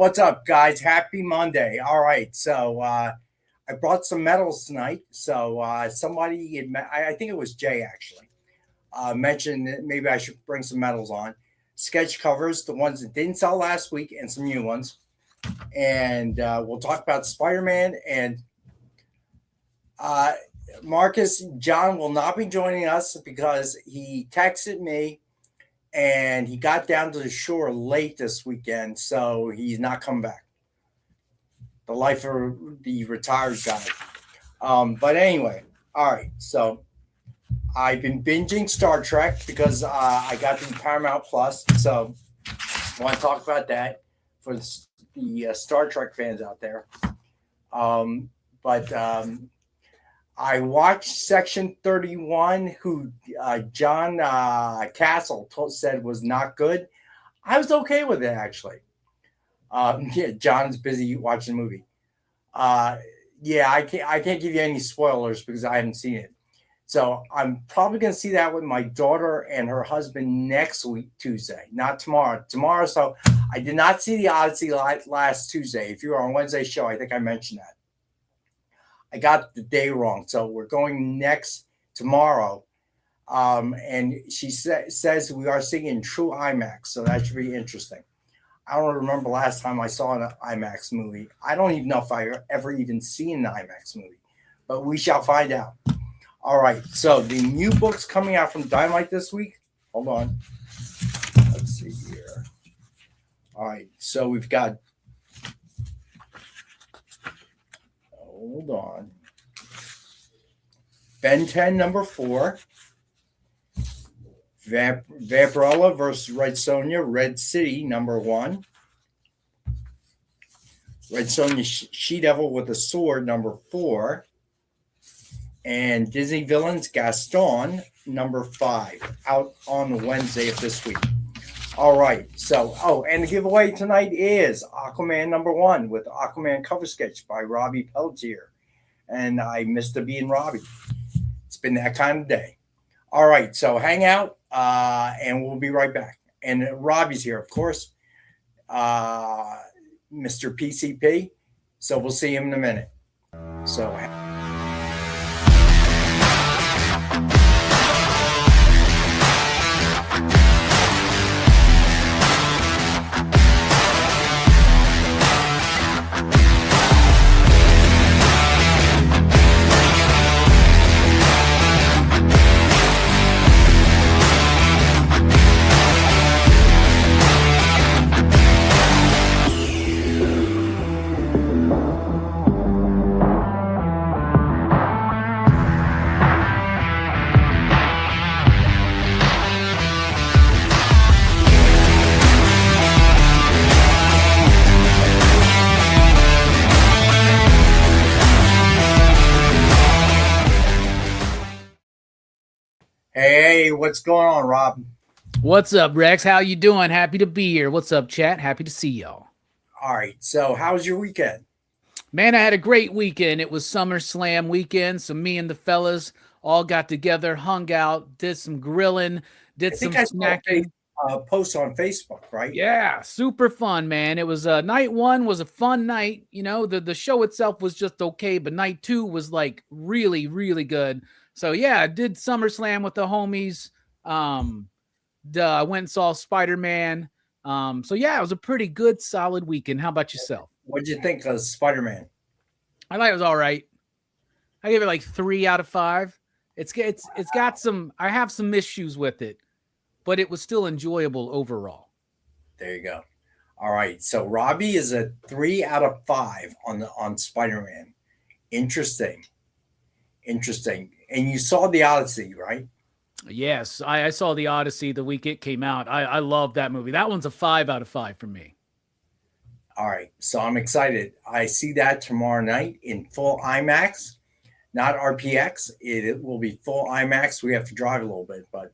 What's up, guys? Happy Monday. All right. I brought some medals tonight. Somebody, I think it was Jay actually, mentioned that maybe I should bring some medals on. Sketch covers, the ones that didn't sell last week, and some new ones. And we'll talk about Spider Man. And uh, Marcus, John will not be joining us because he texted me and he got down to the shore late this weekend, so he's not coming back. The life of the retired guy. But anyway, all right. So I've been binging Star Trek because I got the Paramount Plus. So I want to talk about that for the Star Trek fans out there. But I watched Section 31, who John Castle said was not good. I was okay with it, actually. Yeah, John's busy watching the movie. Yeah, I can't give you any spoilers because I haven't seen it. So I'm probably going to see that with my daughter and her husband next week, Tuesday, not tomorrow. So I did not see the Odyssey last Tuesday. If you were on Wednesday's show, I think I mentioned that. I got the day wrong. So we're going tomorrow. And she says we are seeing in true IMAX. So that should be interesting. I don't remember last time I saw an IMAX movie. I don't even know if I ever even seen an IMAX movie, but we shall find out. All right. So the new books coming out from Dynamite this week. Hold on. Let's see here. All right. So we've got. Hold on. Ben 10 number 4. Vaporella versus Red Sonja, Red City, number 1. Red Sonja She-Devil with a Sword, number 4. And Disney Villains Gaston, number 5, out on Wednesday of this week. All right. So, and the giveaway tonight is Aquaman number 1 with Aquaman cover sketch by Robbie Pelletier. And I missed the being Robbie. It's been that kind of day. All right. So hang out. And we'll be right back. And Robbie's here, of course, Mr. PCP. So we'll see him in a minute. So. Hey, what's going on, Rob? What's up, Rex? How you doing? Happy to be here. What's up, chat? Happy to see y'all. All right. So how was your weekend? Man, I had a great weekend. It was SummerSlam weekend. So me and the fellas all got together, hung out, did some grilling, did some snacking. Post on Facebook, right? Yeah, super fun, man. It was night 1 was a fun night. You know, the show itself was just okay, but night 2 was like really, really good. So yeah, I did SummerSlam with the homies. I went and saw Spider-Man. So yeah, it was a pretty good, solid weekend. How about yourself? What'd you think of Spider-Man? I thought it was all right. I gave it like 3 out of 5. It's got some. I have some issues with it, but it was still enjoyable overall. There you go. All right. So Robbie is a 3 out of 5 on Spider-Man. Interesting. And you saw the Odyssey, right? Yes, I saw the Odyssey the week it came out. I love that movie. That one's a 5 out of 5 for me. All right. So I'm excited. I see that tomorrow night in full IMAX, not RPX. It will be full IMAX. We have to drive a little bit, but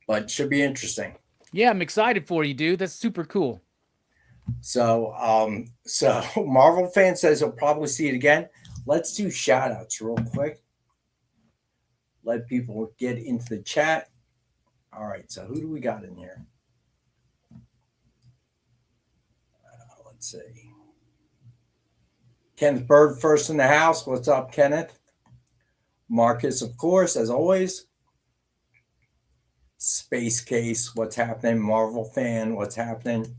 it should be interesting. Yeah, I'm excited for you, dude. That's super cool. So Marvel fan says he'll probably see it again. Let's do shout outs real quick. Let people get into the chat. All right. So who do we got in here? Let's see. Kenneth Bird first in the house. What's up, Kenneth? Marcus, of course, as always. Space Case, what's happening? Marvel fan, what's happening?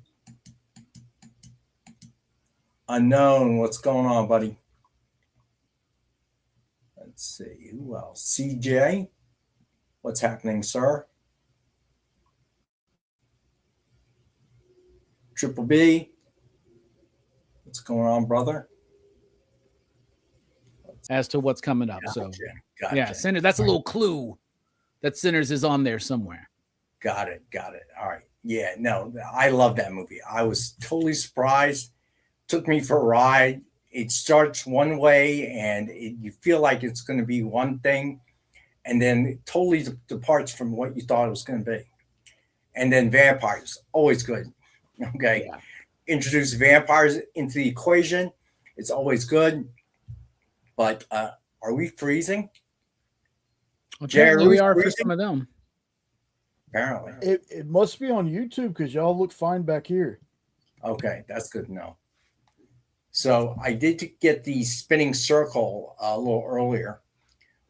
Unknown, what's going on, buddy? Let's see, who else? CJ, what's happening, sir? Triple B, what's going on, brother? As to what's coming up. Gotcha, So, gotcha. yeah, Sinners, that's a little clue that Sinners is on there somewhere. Got it. All right. Yeah, no, I love that movie. I was totally surprised. Took me for a ride. It starts one way and you feel like it's going to be one thing, and then it totally departs from what you thought it was going to be. And then vampires, always good. Okay. Yeah. Introduce vampires into the equation. It's always good. But are we freezing? Well, Jerry, we are freezing? For some of them. Apparently. It must be on YouTube because y'all look fine back here. Okay, that's good to know. So I did get the spinning circle a little earlier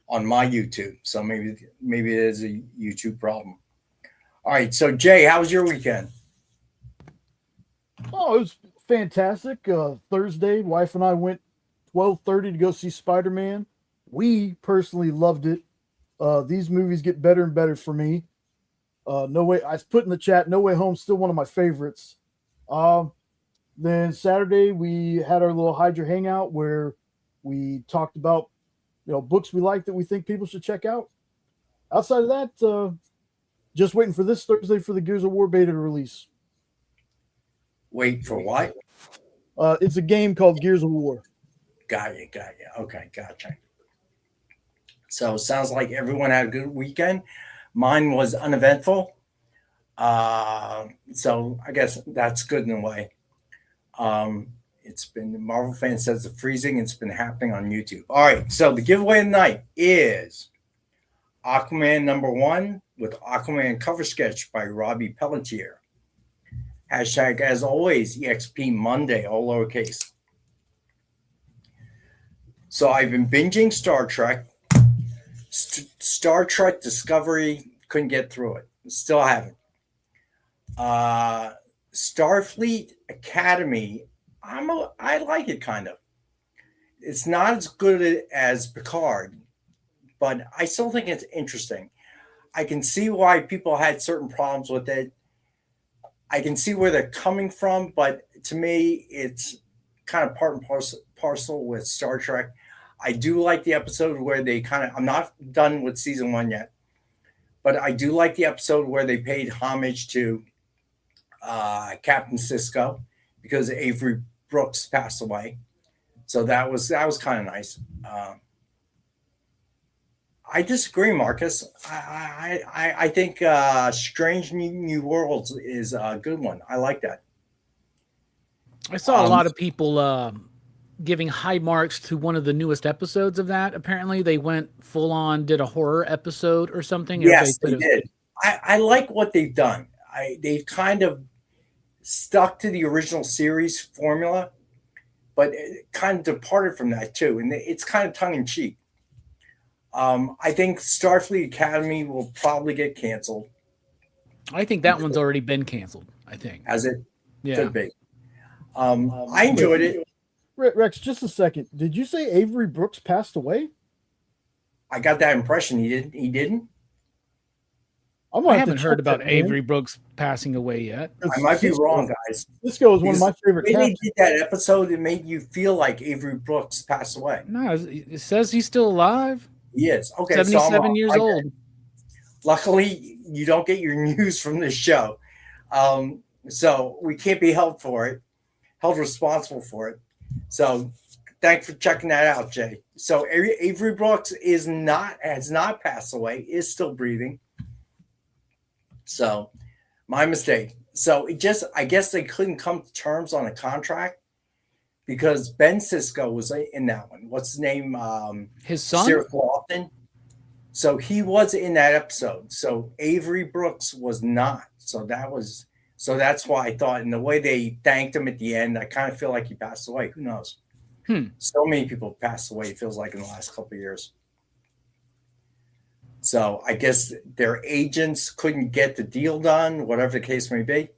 on my YouTube. So maybe it is a YouTube problem. All right. So Jay, how was your weekend? Oh, it was fantastic. Thursday, wife and I went 12:30 to go see Spider-Man. We personally loved it. These movies get better and better for me. No Way, I put in the chat, No Way Home, still one of my favorites. Then Saturday we had our little Hydra hangout where we talked about, books we like that we think people should check out. Outside of that, just waiting for this Thursday for the Gears of War beta to release. Wait for what? It's a game called Gears of War. Got you. Okay, gotcha. So sounds like everyone had a good weekend. Mine was uneventful. So I guess that's good in a way. It's been, Marvel fan says the freezing. It's been happening on YouTube. All right. So the giveaway tonight is Aquaman #1 with Aquaman cover sketch by Robbie Pelletier. Hashtag, as always, EXP Monday, all lowercase. So I've been binging Star Trek. Star Trek Discovery, couldn't get through it. Still haven't. Starfleet Academy, I like it kind of. It's not as good as Picard, but I still think it's interesting. I can see why people had certain problems with it. I can see where they're coming from, but to me, it's kind of part and parcel with Star Trek. I do like the episode where they I'm not done with season 1 yet, but I do like the episode where they paid homage to Captain Sisko because Avery Brooks passed away. So that was kind of nice. I disagree, Marcus. I think Strange New Worlds is a good one. I like that. I saw a lot of people giving high marks to one of the newest episodes of that. Apparently they went full on, did a horror episode or something. Yes, they did. I like what they've done. They've kind of stuck to the original series formula, but it kind of departed from that too. And it's kind of tongue in cheek. I think Starfleet Academy will probably get canceled. I think that one's already been canceled. I think. Has it? Yeah. Could be. I enjoyed it. Rex, just a second. Did you say Avery Brooks passed away? I got that impression. He didn't. I haven't heard about Avery Brooks passing away yet. I might be wrong, guys. Cisco is one of my favorite characters. They did that episode, it made you feel like Avery Brooks passed away. No, it says he's still alive. He is. Okay, 77 years old. Luckily, you don't get your news from this show. So we can't be held responsible for it. So thanks for checking that out, Jay. So Avery Brooks has not passed away, is still breathing. So my mistake. So I guess they couldn't come to terms on a contract because Ben Sisko was in that one. What's his name? His son? Sarah Lofton. So he was in that episode. So Avery Brooks was not. So So that's why I thought, in the way they thanked him at the end, I kind of feel like he passed away. Who knows? So many people passed away, it feels like, in the last couple of years. So I guess their agents couldn't get the deal done, whatever the case may be.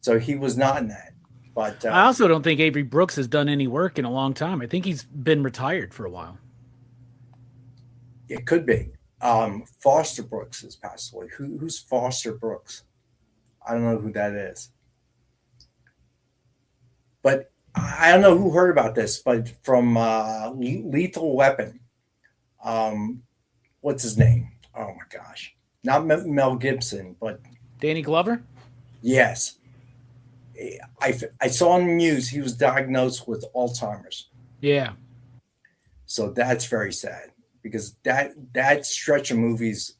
So he was not in that. But I also don't think Avery Brooks has done any work in a long time. I think he's been retired for a while. it could be. Foster Brooks has passed away. Who's Foster Brooks? I don't know who that is. But I don't know who heard about this, but from Lethal Weapon, what's his name? Oh my gosh. Not Mel Gibson, but Danny Glover? yes. I saw on the news he was diagnosed with Alzheimer's. Yeah. So that's very sad, because that stretch of movies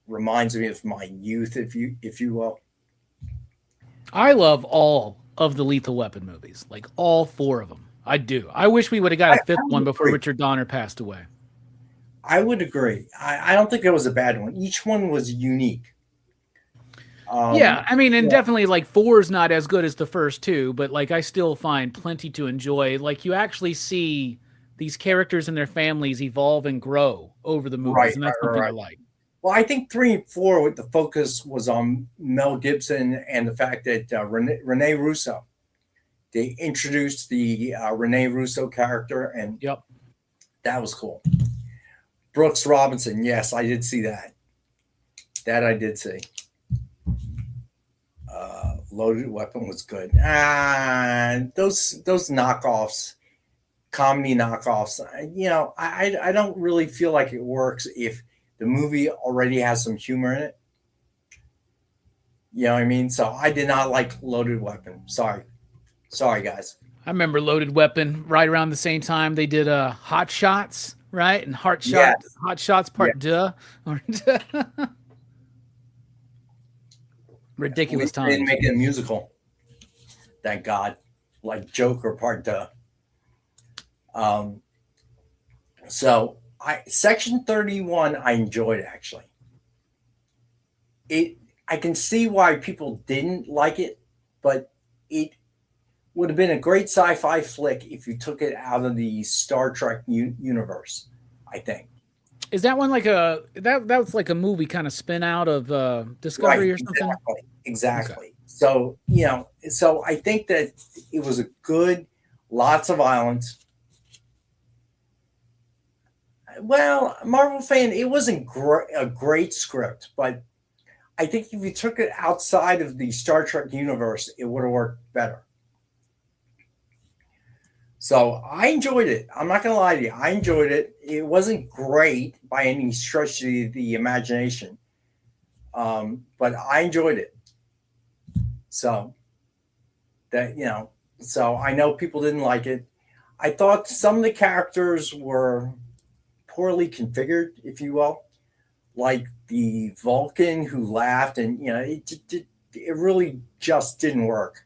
reminds me of my youth, if you will. I love all of the Lethal Weapon movies, like all 4 of them. I do. I wish we would have got a 5th one before Richard Donner passed away. I would agree. I don't think it was a bad one. Each one was unique. Yeah, I mean, and definitely like 4 is not as good as the first 2, but like I still find plenty to enjoy. Like you actually see these characters and their families evolve and grow over the movies, and that's something I like. Well, I think 3 and 4, the focus was on Mel Gibson and the fact that Rene Russo. They introduced the Rene Russo character, and that was cool. Brooks Robinson, yes, I did see that. That I did see. Loaded Weapon was good. Those knockoffs, comedy knockoffs. I don't really feel like it works if the movie already has some humor in it. You know what I mean? So I did not like Loaded Weapon. Sorry, guys. I remember Loaded Weapon right around the same time they did Hot Shots, right? And Hot Shots Part 2. Ridiculous time. They didn't make it a musical. Thank God. Like Joker Part 2. So Section 31 I enjoyed, actually. I can see why people didn't like it, but it would have been a great sci-fi flick if you took it out of the Star Trek universe, I think. Is that one like that was like a movie kind of spin out of Discovery or something? Exactly. Okay. So, so I think that it was a good, lots of violence. Well, Marvel fan, it wasn't a great script, but I think if you took it outside of the Star Trek universe, it would have worked better. So I enjoyed it. I'm not going to lie to you. I enjoyed it. It wasn't great by any stretch of the imagination, but I enjoyed it. So so I know people didn't like it. I thought some of the characters were poorly configured, if you will, like the Vulcan who laughed, and it really just didn't work.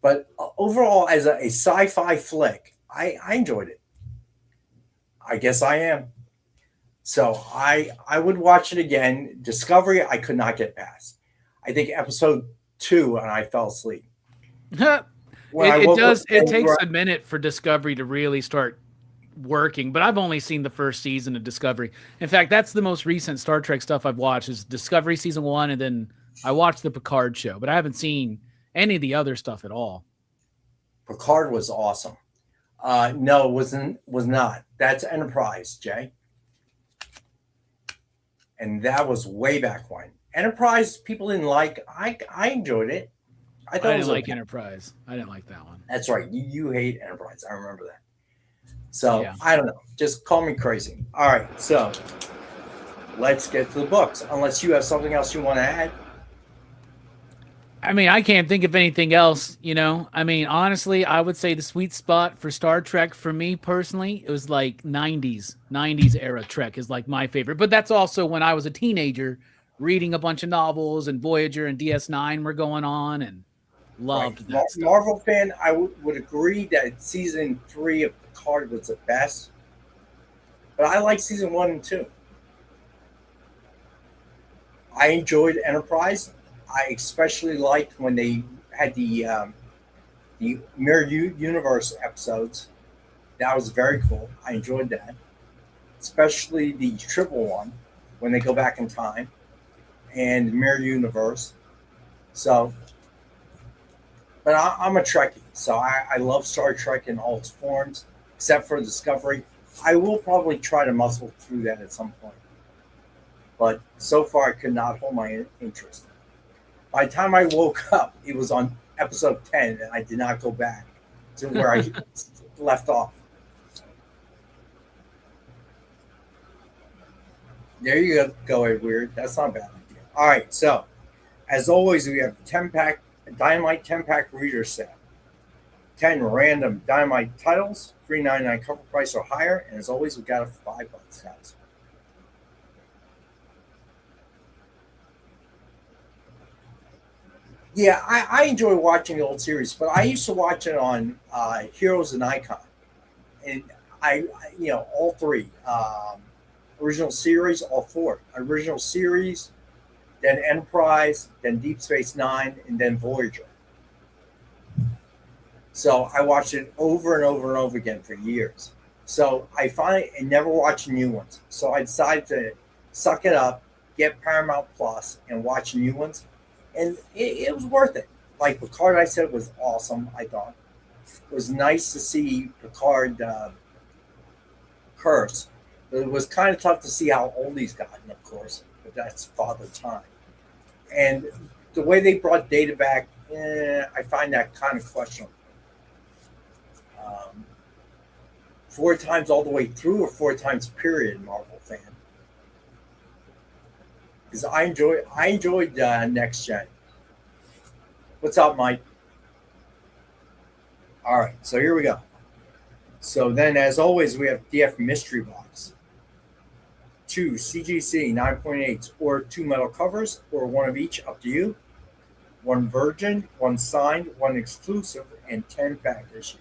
But overall, as a sci-fi flick, I enjoyed it. I guess I am. So I would watch it again. Discovery, I could not get past. I think episode 2, and I fell asleep. It takes a minute for Discovery to really start working, but I've only seen the first season of Discovery. In fact, that's the most recent Star Trek stuff I've watched is Discovery season 1, and then I watched the Picard show, but I haven't seen any of the other stuff at all. Picard was awesome. No, was not. That's Enterprise, Jay. And that was way back when. Enterprise, people didn't like. I enjoyed it. I didn't like Enterprise. I didn't like that one. That's right. You hate Enterprise. I remember that. So, yeah. I don't know. Just call me crazy. All right. So, let's get to the books. Unless you have something else you want to add. I mean, I can't think of anything else, I mean, honestly, I would say the sweet spot for Star Trek for me personally, it was like 90s era Trek is like my favorite. But that's also when I was a teenager reading a bunch of novels, and Voyager and DS9 were going on, and loved that stuff. Marvel fan, I would agree that season 3 of Picard was the best. But I like season 1 and 2. I enjoyed Enterprise. I especially liked when they had the Universe episodes. That was very cool. I enjoyed that, especially the triple one when they go back in time and Mirror Universe. So, but I'm a Trekkie, so I love Star Trek in all its forms, except for Discovery. I will probably try to muscle through that at some point, but so far I could not hold my interest. By the time I woke up, it was on episode 10, and I did not go back to where I left off. There you go, Weird. That's not a bad idea. All right, so as always, we have 10-pack Dynamite 10-pack reader set. 10 random Dynamite titles, $3.99 cover price or higher, and as always, we got it for $5, guys. Yeah, I enjoy watching the old series, but I used to watch it on Heroes and Icon, and all three original series, all four original series, then Enterprise, then Deep Space Nine, and then Voyager. So I watched it over and over and over again for years. So I finally and never watched new ones. So I decided to suck it up, get Paramount Plus, and watch new ones, and it was worth it. Like Picard, I said was awesome. I thought it was nice to see Picard curse. But it was kind of tough to see how old he's gotten, of course. But that's Father Time. And the way they brought Data back, I find that kind of questionable. 4 times all the way through, or 4 times period, Marvel fan. Because I enjoyed Next Gen. What's up, Mike? All right, so here we go. So then, as always, we have DF Mystery Box. 2 CGC 9.8s or 2 metal covers, or one of each, up to you. 1 virgin, 1 signed, 1 exclusive, and 10 back issues.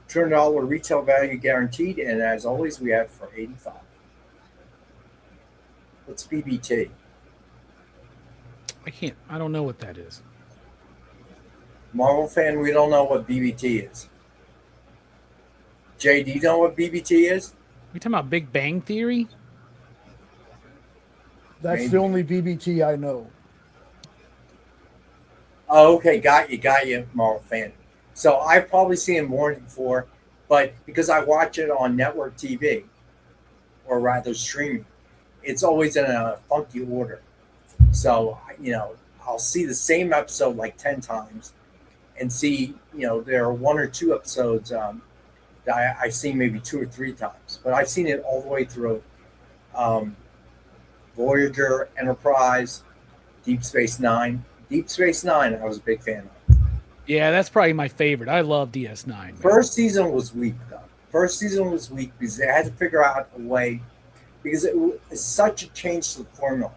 $200 retail value guaranteed, and as always, we have for $85. What's BBT? I don't know what that is. Marvel fan, we don't know what BBT is. Jay, do you know what BBT is? You talking about Big Bang Theory? That's Maybe. the only BBT I know. Oh, okay, got you, Marvel fan. So I've probably seen it more before, but because I watch it on network TV, or rather streaming, it's always in a funky order. So, I'll see the same episode like 10 times and see, there are 1 or 2 episodes that I've seen maybe 2 or 3 times, but I've seen it all the way through Voyager, Enterprise, Deep Space Nine. Deep Space Nine, I was a big fan of. Yeah, that's probably my favorite. I love DS9. Man. First season was weak, though. First season was weak because they had to figure out a way, because it was such a change to the formula.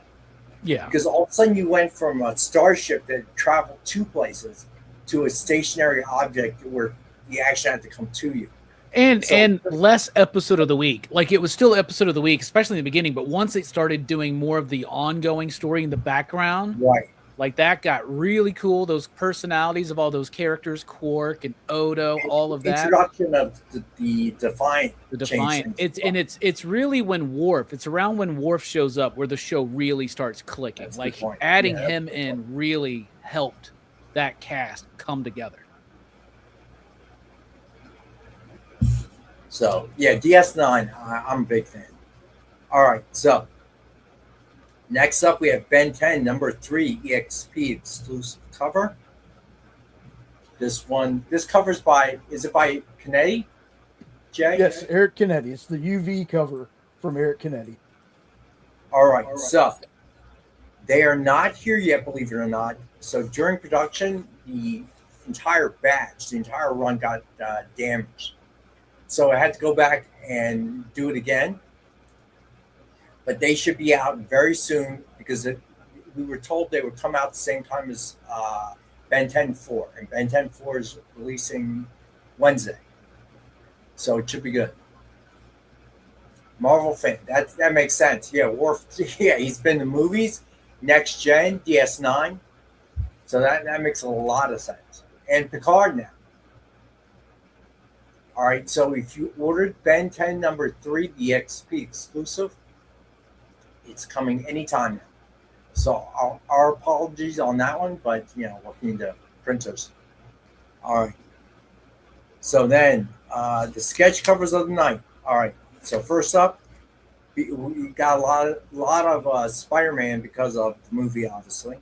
Yeah. Because all of a sudden you went from a starship that traveled 2 places to a stationary object where the action had to come to you. And less episode of the week. Like, it was still episode of the week, especially in the beginning, but once it started doing more of the ongoing story in the background, right, like that got really cool. Those personalities of all those characters, Quark and Odo, all of that. Introduction of the Defiant. The Defiant. It's really when Worf. It's around when Worf shows up where the show really starts clicking. That's like good point. adding Yeah, him in really helped that cast come together. So yeah, DS9. I'm a big fan. All right, so next up we have Ben 10 number 3 EXP exclusive cover. This cover's is it by Kennedy? Jay? Yes, Eric Kennedy. It's the UV cover from Eric Kennedy. All right, so they are not here yet, believe it or not. So during production, the entire batch, the entire run got damaged. So I had to go back and do it again. But they should be out very soon because we were told they would come out the same time as Ben 10 4. And Ben 10 4 is releasing Wednesday. So it should be good. Marvel fan, that makes sense. Yeah, Worf, yeah, he's been in the movies, Next Gen, DS9. So that makes a lot of sense. And Picard now. All right, so if you ordered Ben 10 number 3, the XP exclusive, it's coming anytime now. So our apologies on that one, but what can you do? Printers. All right. So then the sketch covers of the night. All right. So first up, we got a lot of Spider-Man because of the movie, obviously.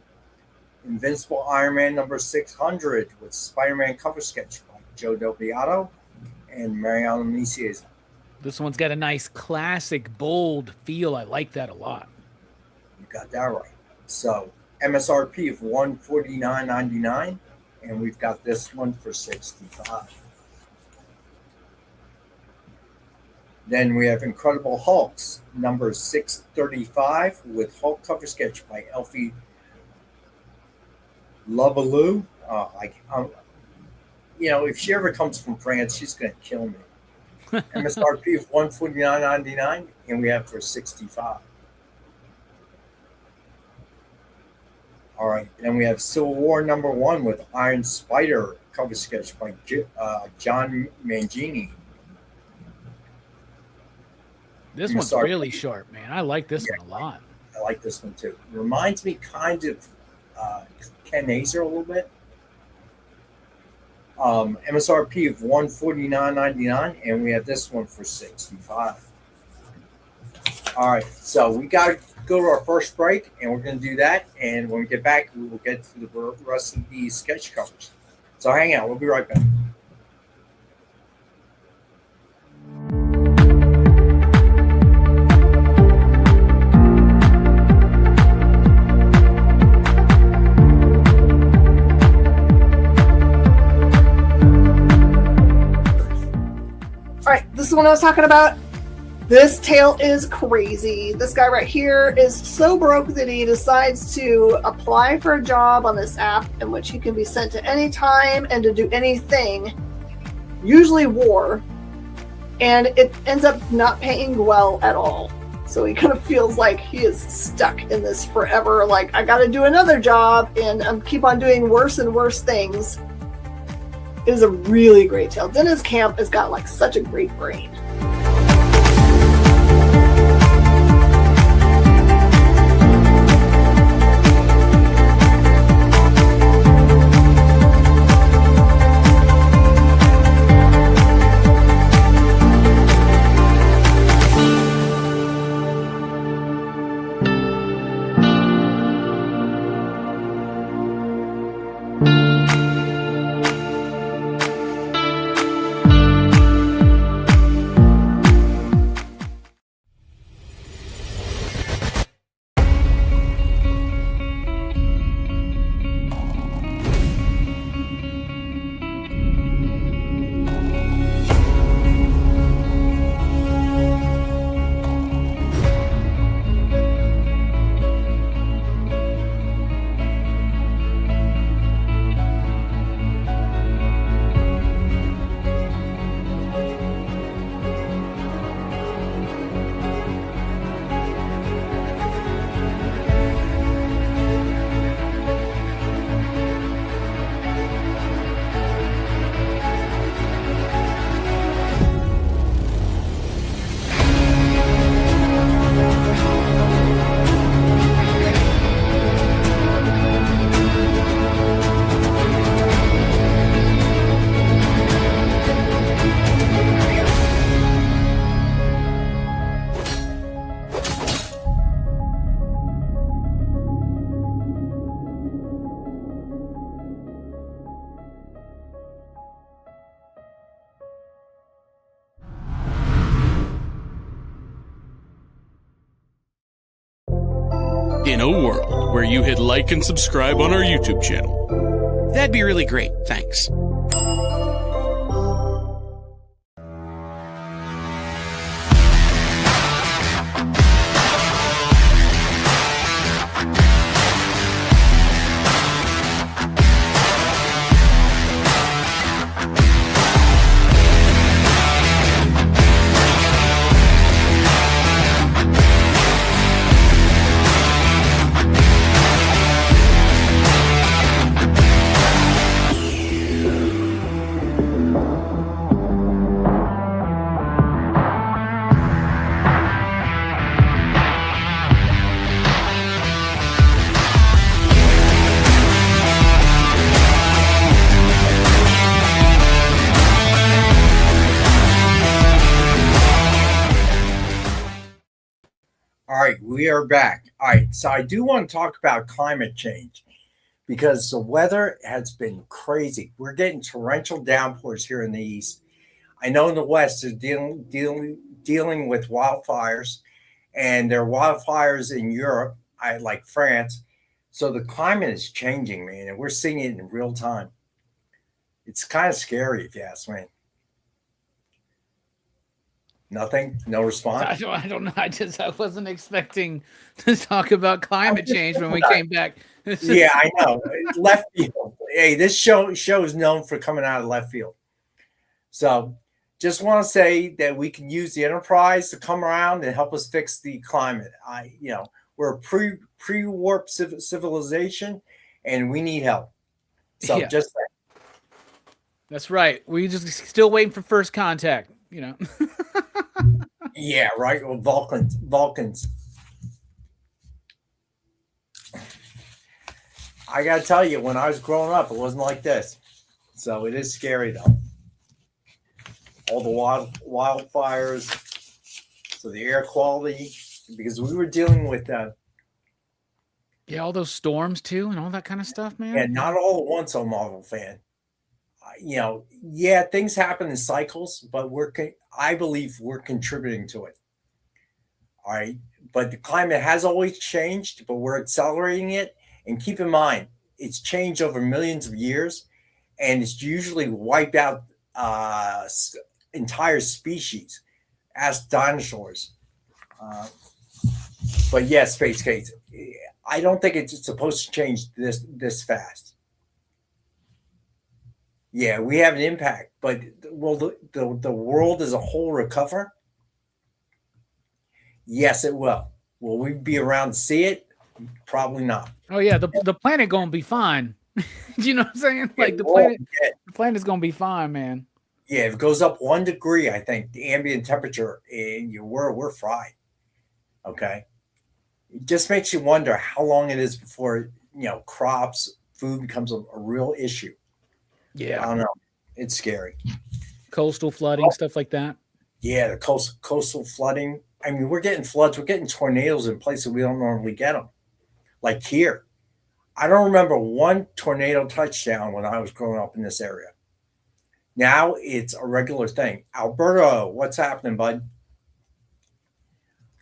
Invincible Iron Man number 600 with Spider-Man cover sketch by Joe Del Beato and Mariano Nicieza. This one's got a nice classic, bold feel. I like that a lot. You got that right. So MSRP of $149.99, and we've got this one for $65. Then we have Incredible Hulks number 635 with Hulk cover sketch by Elfie Labalou. If she ever comes from France, she's going to kill me. MSRP of $149.99, and we have for $65. All right, then we have Civil War number 1 with Iron Spider cover sketch by John Mangini. This one's really sharp, man. I like this one a lot. I like this one too. Reminds me kind of Ken Azer a little bit. MSRP of $149.99, and we have this one for $65. All right, so we got to go to our first break, and we're going to do that. And when we get back, we will get to the rest of the sketch covers. So hang out. We'll be right back. All right, this is what I was talking about. This tale is crazy. This guy right here is so broke that he decides to apply for a job on this app in which he can be sent to any time and to do anything, usually war, and it ends up not paying well at all. So he kind of feels like he is stuck in this forever. Like, I got to do another job and keep on doing worse and worse things. It is a really great tale. Dennis Camp has got like such a great brain. In a world where you hit like and subscribe on our YouTube channel, that'd be really great. Thanks. right, we are back. All right, so I do want to talk about climate change because the weather has been crazy. We're getting torrential downpours here in the east. I know in the west they're dealing with wildfires, and there are wildfires in Europe, like France. So the climate is changing, man, and we're seeing it in real time. It's kind of scary, if you ask me. Nothing? No response? I don't know. I wasn't expecting to talk about climate change when we came back. Yeah, I know. Left field. Hey, this show is known for coming out of left field. So just want to say that we can use the Enterprise to come around and help us fix the climate. We're a pre-warp civilization, and we need help. So Yeah. just That's right. We just still waiting for first contact, yeah, right. Well, Vulcans. I gotta tell you, when I was growing up, it wasn't like this. So it is scary though. All the wildfires, so the air quality, because we were dealing with yeah, all those storms too, and all that kind of stuff, man. and not all at once. A Marvel fan, yeah, things happen in cycles, but I believe we're contributing to it. All right, but the climate has always changed, but we're accelerating it. And keep in mind, it's changed over millions of years, and it's usually wiped out entire species. Ask dinosaurs. But yeah, Space Case. I don't think it's supposed to change this fast. Yeah, we have an impact, but will the world as a whole recover? Yes, it will. Will we be around to see it? Probably not. Oh yeah, the planet gonna be fine. Do you know what I'm saying? Like the planet's gonna be fine, man. Yeah, if it goes up 1 degree, I think the ambient temperature, we're fried. Okay, it just makes you wonder how long it is before crops, food becomes a real issue. Yeah, I don't know. It's scary. Coastal flooding, stuff like that. Yeah, the coastal flooding. I mean, we're getting floods. We're getting tornadoes in places we don't normally get them. Like here, I don't remember one tornado touchdown when I was growing up in this area. Now it's a regular thing. Alberto, what's happening, bud?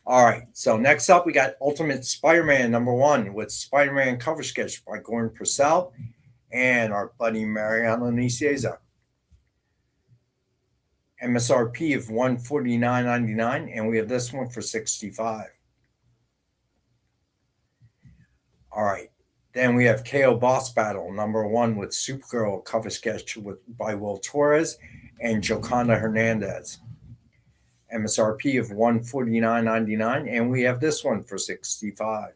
All right. So next up, we got Ultimate Spider-Man #1 with Spider-Man cover sketch by Gordon Purcell and our buddy Mariano Nicieza. MSRP of $149.99, and we have this one for $65. All right. Then we have KO Boss Battle #1 with Supergirl cover sketch by Will Torres and Joconda Hernandez. MSRP of $149.99, and we have this one for $65.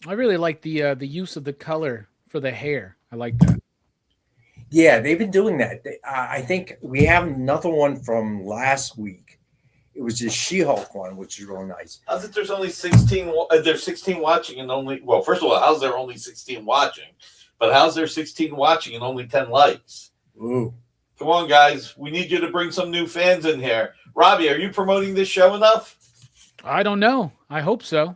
I really like the use of the color for the hair. I like that. Yeah, they've been doing that. I think we have another one from last week. It was the She-Hulk one, which is really nice. How's it there's only 16? There's 16 watching and only, well, first of all, how's there only 16 watching? But how's there 16 watching and only 10 likes? Ooh. Come on, guys. We need you to bring some new fans in here. Robbie, are you promoting this show enough? I don't know. I hope so.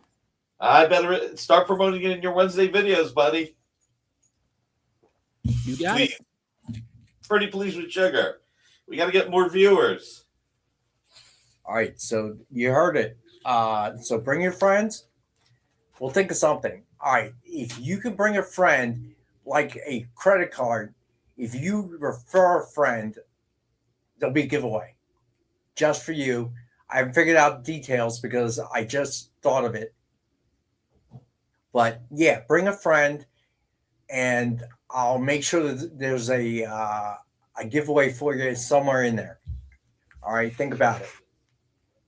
I better start promoting it in your Wednesday videos, buddy. You got it. Pretty pleased with sugar. We got to get more viewers. All right, so you heard it. So bring your friends. We'll think of something. All right, if you can bring a friend, like a credit card, if you refer a friend, there'll be a giveaway just for you. I haven't figured out details because I just thought of it. But yeah, bring a friend, and I'll make sure that there's a giveaway for you somewhere in there. All right, think about it.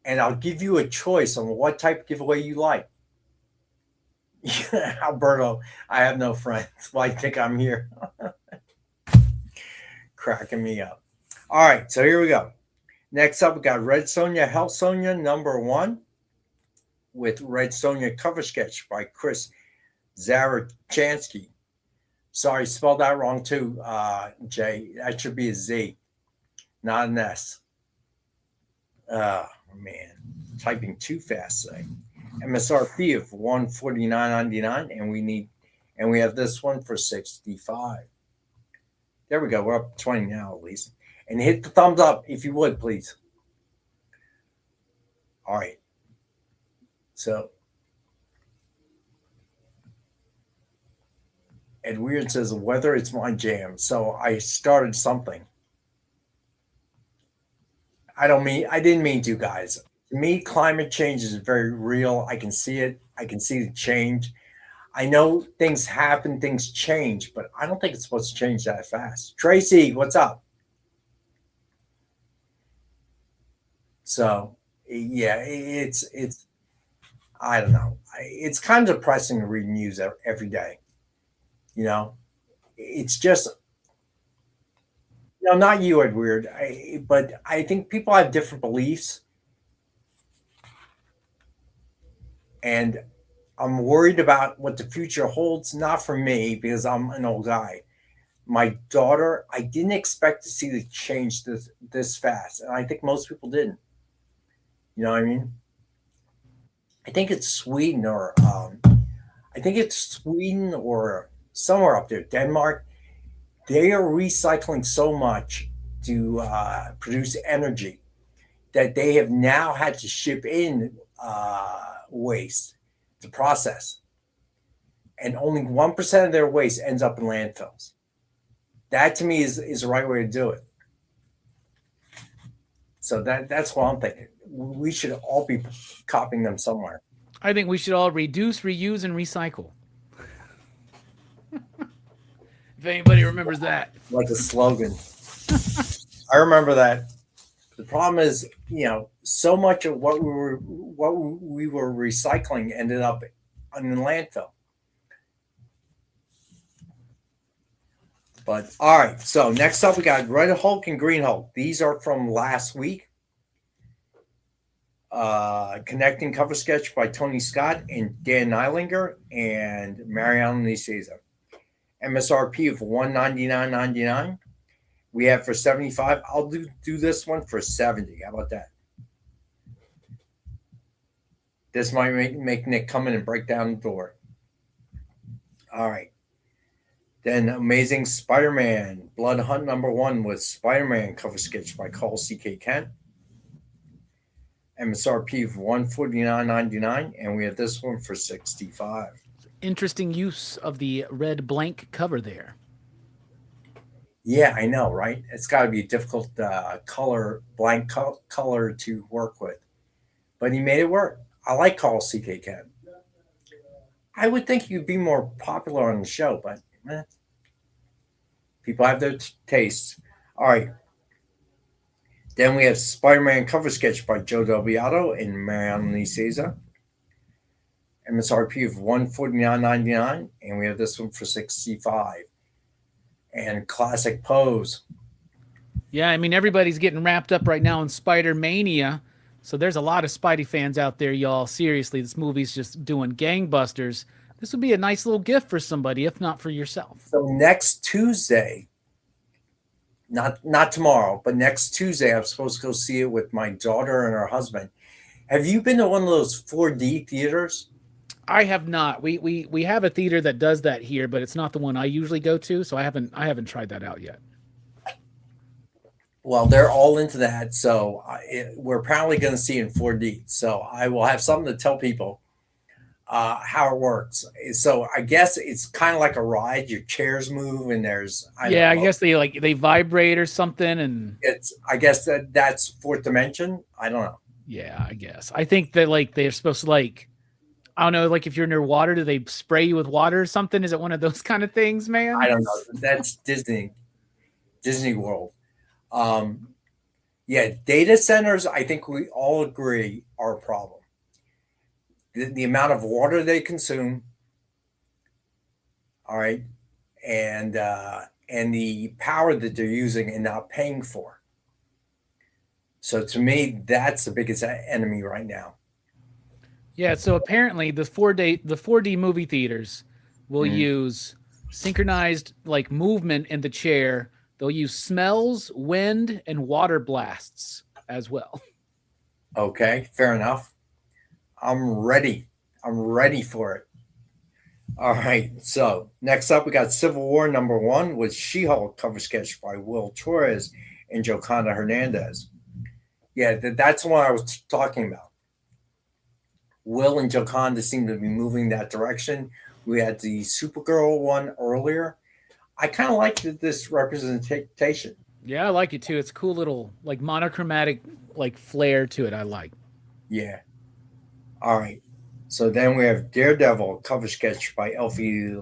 And I'll give you a choice on what type of giveaway you like. Alberto, I have no friends. Why do you think I'm here? Cracking me up. All right, so here we go. Next up, we got Red Sonja, Hell Sonja #1 with Red Sonja cover sketch by Chris Zarachansky. Sorry, spelled that wrong too, Jay. That should be a Z, not an S. Oh, man. Typing too fast today. MSRP of $149.99, and we have this one for $65. There we go. We're up 20 now, at least. And hit the thumbs up if you would, please. All right. So, Ed Weird says, weather is my jam. So I started something. I didn't mean to, guys. To me, climate change is very real. I can see it. I can see the change. I know things happen, things change, but I don't think it's supposed to change that fast. Tracy, what's up? So, yeah, it's I don't know. It's kind of depressing to read news every day. You know, it's just, no, not you, Ed Weird, but I think people have different beliefs. And I'm worried about what the future holds, not for me, because I'm an old guy. My daughter, I didn't expect to see the change this fast. And I think most people didn't. You know what I mean? I think it's Sweden or somewhere up there, Denmark. They are recycling so much to produce energy that they have now had to ship in waste to process. And only 1% of their waste ends up in landfills. That to me is the right way to do it. So that's what I'm thinking. We should all be copying them somewhere. I think we should all reduce, reuse, and recycle. If anybody remembers that. Like a slogan. I remember that. The problem is, so much of what we were recycling ended up in the landfill. But all right, so next up we got Red Hulk and Green Hulk. These are from last week. Connecting cover sketch by Tony Scott and Dan Eilinger and Mariano Nicieza. MSRP of $199.99. We have for $75. I'll do this one for $70. How about that? This might make Nick come in and break down the door. All right. Then Amazing Spider-Man, Blood Hunt #1 with Spider-Man cover sketch by Carl C.K. Kent. MSRP of $149.99, and we have this one for $65. Interesting use of the red blank cover there. Yeah, I know, right? It's got to be a difficult blank color to work with. But he made it work. I like Carl C.K. Kent. I would think you'd be more popular on the show, but people have their tastes. All right. Then we have Spider-Man cover sketch by Joe Del Beato and Mariano Nicieza. MSRP of $149.99, and we have this one for $65. And classic pose. Yeah, I mean, everybody's getting wrapped up right now in Spider-Mania. So there's a lot of Spidey fans out there, y'all. Seriously, this movie's just doing gangbusters. This would be a nice little gift for somebody, if not for yourself. So next Tuesday, not tomorrow, but next Tuesday, I'm supposed to go see it with my daughter and her husband. Have you been to one of those 4D theaters? I have not. We have a theater that does that here, but it's not the one I usually go to, so I haven't tried that out yet. Well, they're all into that, so we're probably going to see it in 4D. So I will have something to tell people how it works. So I guess it's kind of like a ride. Your chairs move, and there's I guess they vibrate or something, and I guess that's fourth dimension. I don't know. Yeah, I guess. I think that they're supposed to I don't know, if you're near water, do they spray you with water or something? Is it one of those kind of things, man? I don't know. That's Disney World. Data centers, I think we all agree, are a problem. The amount of water they consume, all right, and the power that they're using and not paying for. So to me, that's the biggest enemy right now. Yeah, so apparently the 4D movie theaters will use synchronized movement in the chair. They'll use smells, wind, and water blasts as well. Okay, fair enough. I'm ready. I'm ready for it. All right. So next up, we got Civil War #1 with She-Hulk cover sketch by Will Torres and Joconda Hernandez. Yeah, that's what I was talking about. Will and Joconda seem to be moving that direction. We had the Supergirl one earlier. I kind of like this representation. Yeah, I like it too. It's a cool little like monochromatic like flair to it. I like. Yeah. All right. So then we have Daredevil cover sketch by Elfie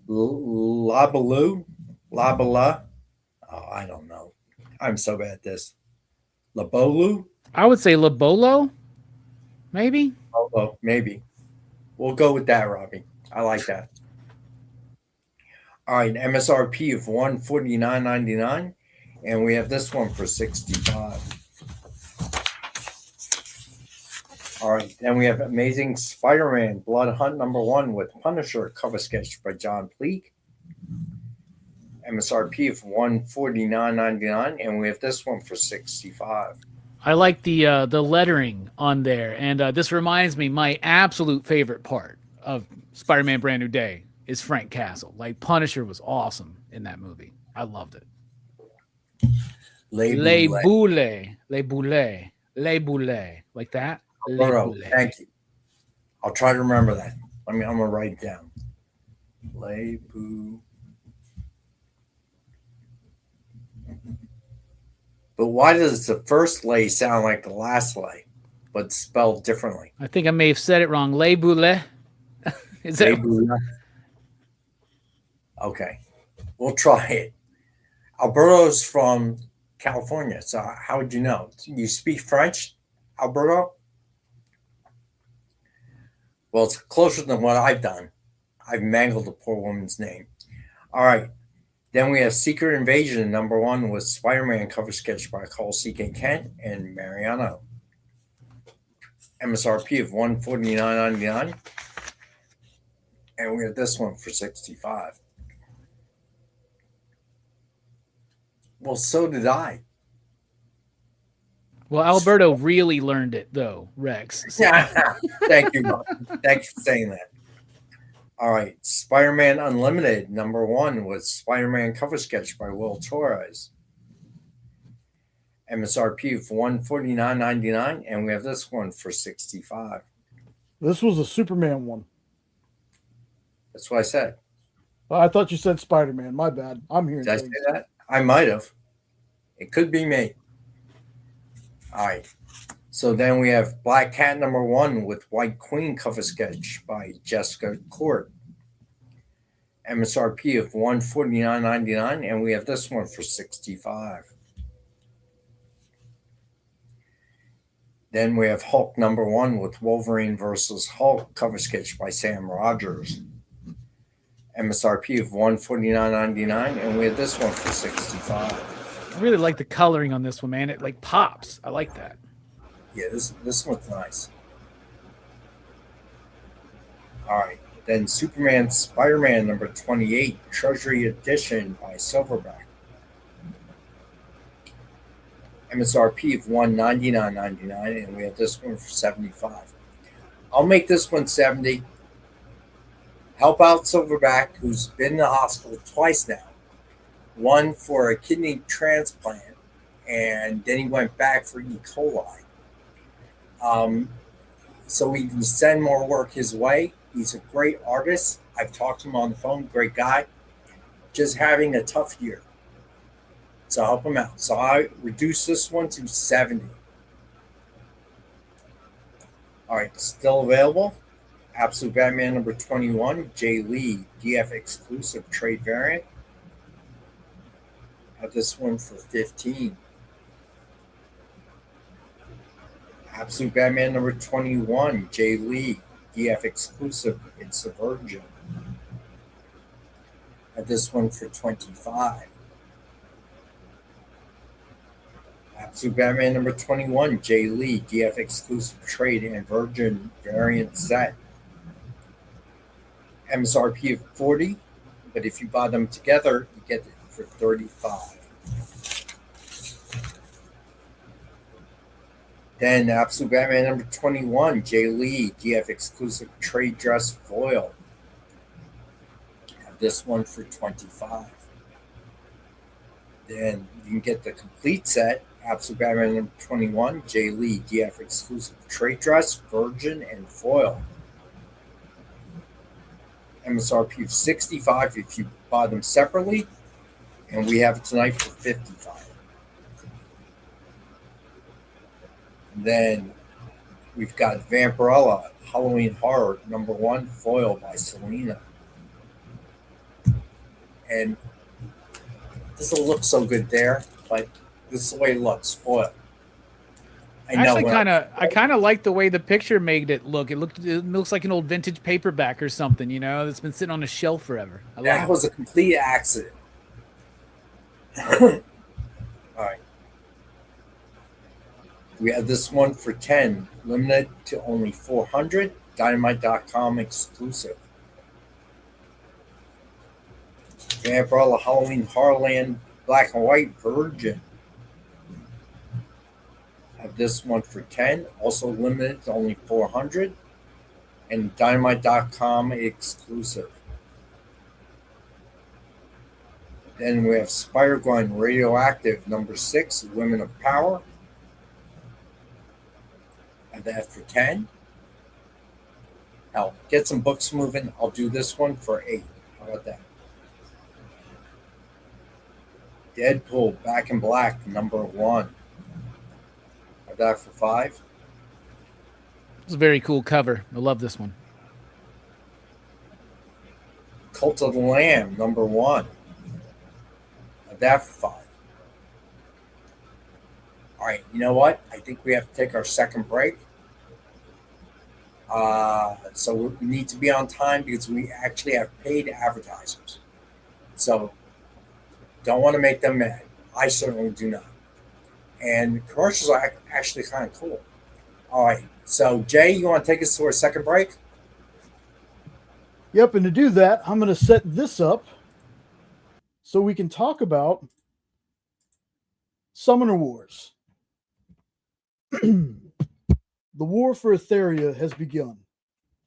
Labala. Oh, I don't know. I'm so bad at this. Labolu? I would say Labolo, maybe. Oh, maybe. We'll go with that, Robbie. I like that. All right, MSRP of $149.99, and we have this one for $65. All right, then we have Amazing Spider-Man Blood Hunt #1 with Punisher cover sketch by John Pleak. MSRP of $149.99, and we have this one for $65. I like the lettering on there, and this reminds me my absolute favorite part of Spider-Man Brand New Day is Frank Castle. Like Punisher was awesome in that movie. I loved it. Les Boulets, like that. Thank you. I'll try to remember that. I'm gonna write it down. Les Boulets. But why does the first lay sound like the last lay, but spelled differently? I think I may have said it wrong. Les Boulets. Is that? Okay, we'll try it. Alberto's from California, so how would you know? You speak French, Alberto? Well, it's closer than what I've done. I've mangled the poor woman's name. All right. Then we have Secret Invasion #1 with Spider-Man cover sketch by Cole C.K. Kent and Mariano. MSRP of $149.99. And we have this one for $65. Well, so did I. Well, Alberto really learned it, though, Rex. Thank you, Bob. Thanks for saying that. All right, Spider-Man Unlimited #1 with Spider-Man cover sketch by Will Torres. MSRP of $149.99, and we have this one for $65. This was a Superman one. That's what I said. I thought you said Spider-Man. My bad. I'm hearing Did I things. say that? I might have. It could be me. All right. So then we have Black Cat #1 with White Queen cover sketch by Jessica Court. MSRP of $149.99, and we have this one for $65. Then we have Hulk #1 with Wolverine versus Hulk cover sketch by Sam Rogers. MSRP of $149.99, and we have this one for $65. I really like the coloring on this one, man. It like pops. I like that. Yeah, this one's nice. All right. Then Superman Spider-Man #28 Treasury Edition by Silverback. MSRP of $199.99, and we have this one for $75. I'll make this one $70. Help out Silverback, who's been in the hospital twice now. One for a kidney transplant, and then he went back for E. coli. So we can send more work his way. He's a great artist. I've talked to him on the phone. Great guy. Just having a tough year. So help him out. So I reduced this one to $70. All right, still available. Absolute Batman #21, Jay Lee, DF exclusive trade variant. Have this one for $15. Absolute Batman #21, Jay Lee, DF exclusive. It's a Virgin. Have this one for $25. Absolute Batman #21, Jay Lee, DF exclusive trade and Virgin variant set. MSRP of $40, but if you buy them together, you get it for $35. Then Absolute Batman number 21, Jay Lee, DF exclusive trade dress foil. Have this one for $25. Then you can get the complete set, Absolute Batman number 21, Jay Lee, DF exclusive trade dress, virgin, and foil. MSRP of $65 if you buy them separately, and we have it tonight for $55. Then we've got Vampirella, Halloween Horror, number 1, foil by Selena. And this will look so good there, but this is the way it looks, foil. I kind of like the way the picture made it look. It looks like an old vintage paperback or something, you know, that's been sitting on a shelf forever. That was a complete accident. All right. We have this one for 10, limited to only 400, Dynamite.com exclusive. Vampirella Halloween Horrorland Black and White Virgin. Have this one for 10, also limited to only 400, and Dynamite.com exclusive. Then we have Spider-Gwen Radioactive number 6, Women of Power. Have that for 10. Now, get some books moving. I'll do this one for 8. How about that? Deadpool Back in Black number 1. Have that for 5. It's a very cool cover. I love this one. Cult of the Lamb number 1. Have that for 5. All right, you know what? I think we have to take our second break. So we need to be on time because we actually have paid advertisers. So don't want to make them mad. I certainly do not. And commercials are actually kind of cool. All right, so Jay, you want to take us to our second break? Yep, and to do that, I'm going to set this up so we can talk about Summoner Wars. The war for Etheria has begun,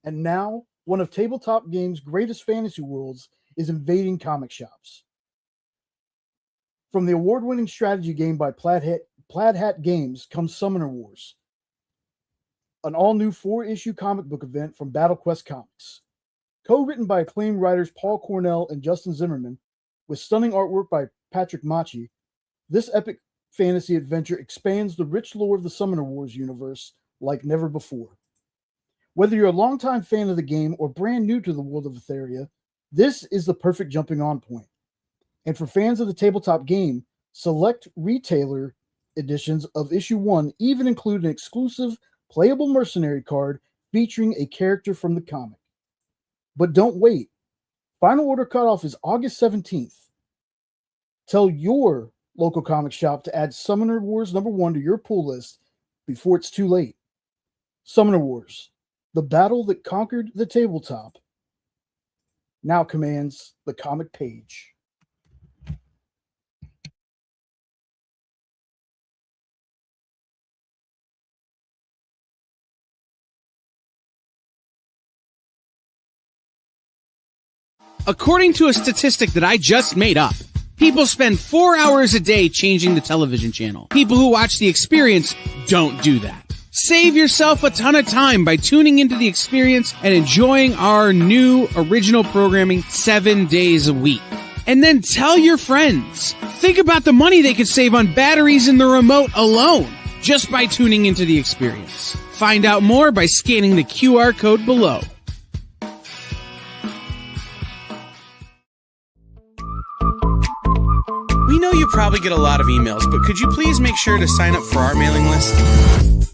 and now one of tabletop games' greatest fantasy worlds is invading comic shops. From the award-winning strategy game by Plaid Hat Games comes Summoner Wars, an all-new 4-issue comic book event from BattleQuest Comics. Co-written by acclaimed writers Paul Cornell and Justin Zimmerman, with stunning artwork by Patrick Machi, this epic fantasy adventure expands the rich lore of the Summoner Wars universe like never before. Whether you're a longtime fan of the game or brand new to the world of Etheria, this is the perfect jumping-on point. And for fans of the tabletop game, select retailer editions of Issue 1 even include an exclusive playable mercenary card featuring a character from the comic. But don't wait. Final order cutoff is August 17th. Tell your local comic shop to add Summoner Wars number 1 to your pull list before it's too late. Summoner Wars, the battle that conquered the tabletop, now commands the comic page. According to a statistic that I just made up, people spend 4 hours a day changing the television channel. People who watch The Experience don't do that. Save yourself a ton of time by tuning into The Experience and enjoying our new original programming 7 days a week. And then tell your friends. Think about the money they could save on batteries in the remote alone just by tuning into The Experience. Find out more by scanning the QR code below. We know you probably get a lot of emails, but could you please make sure to sign up for our mailing list?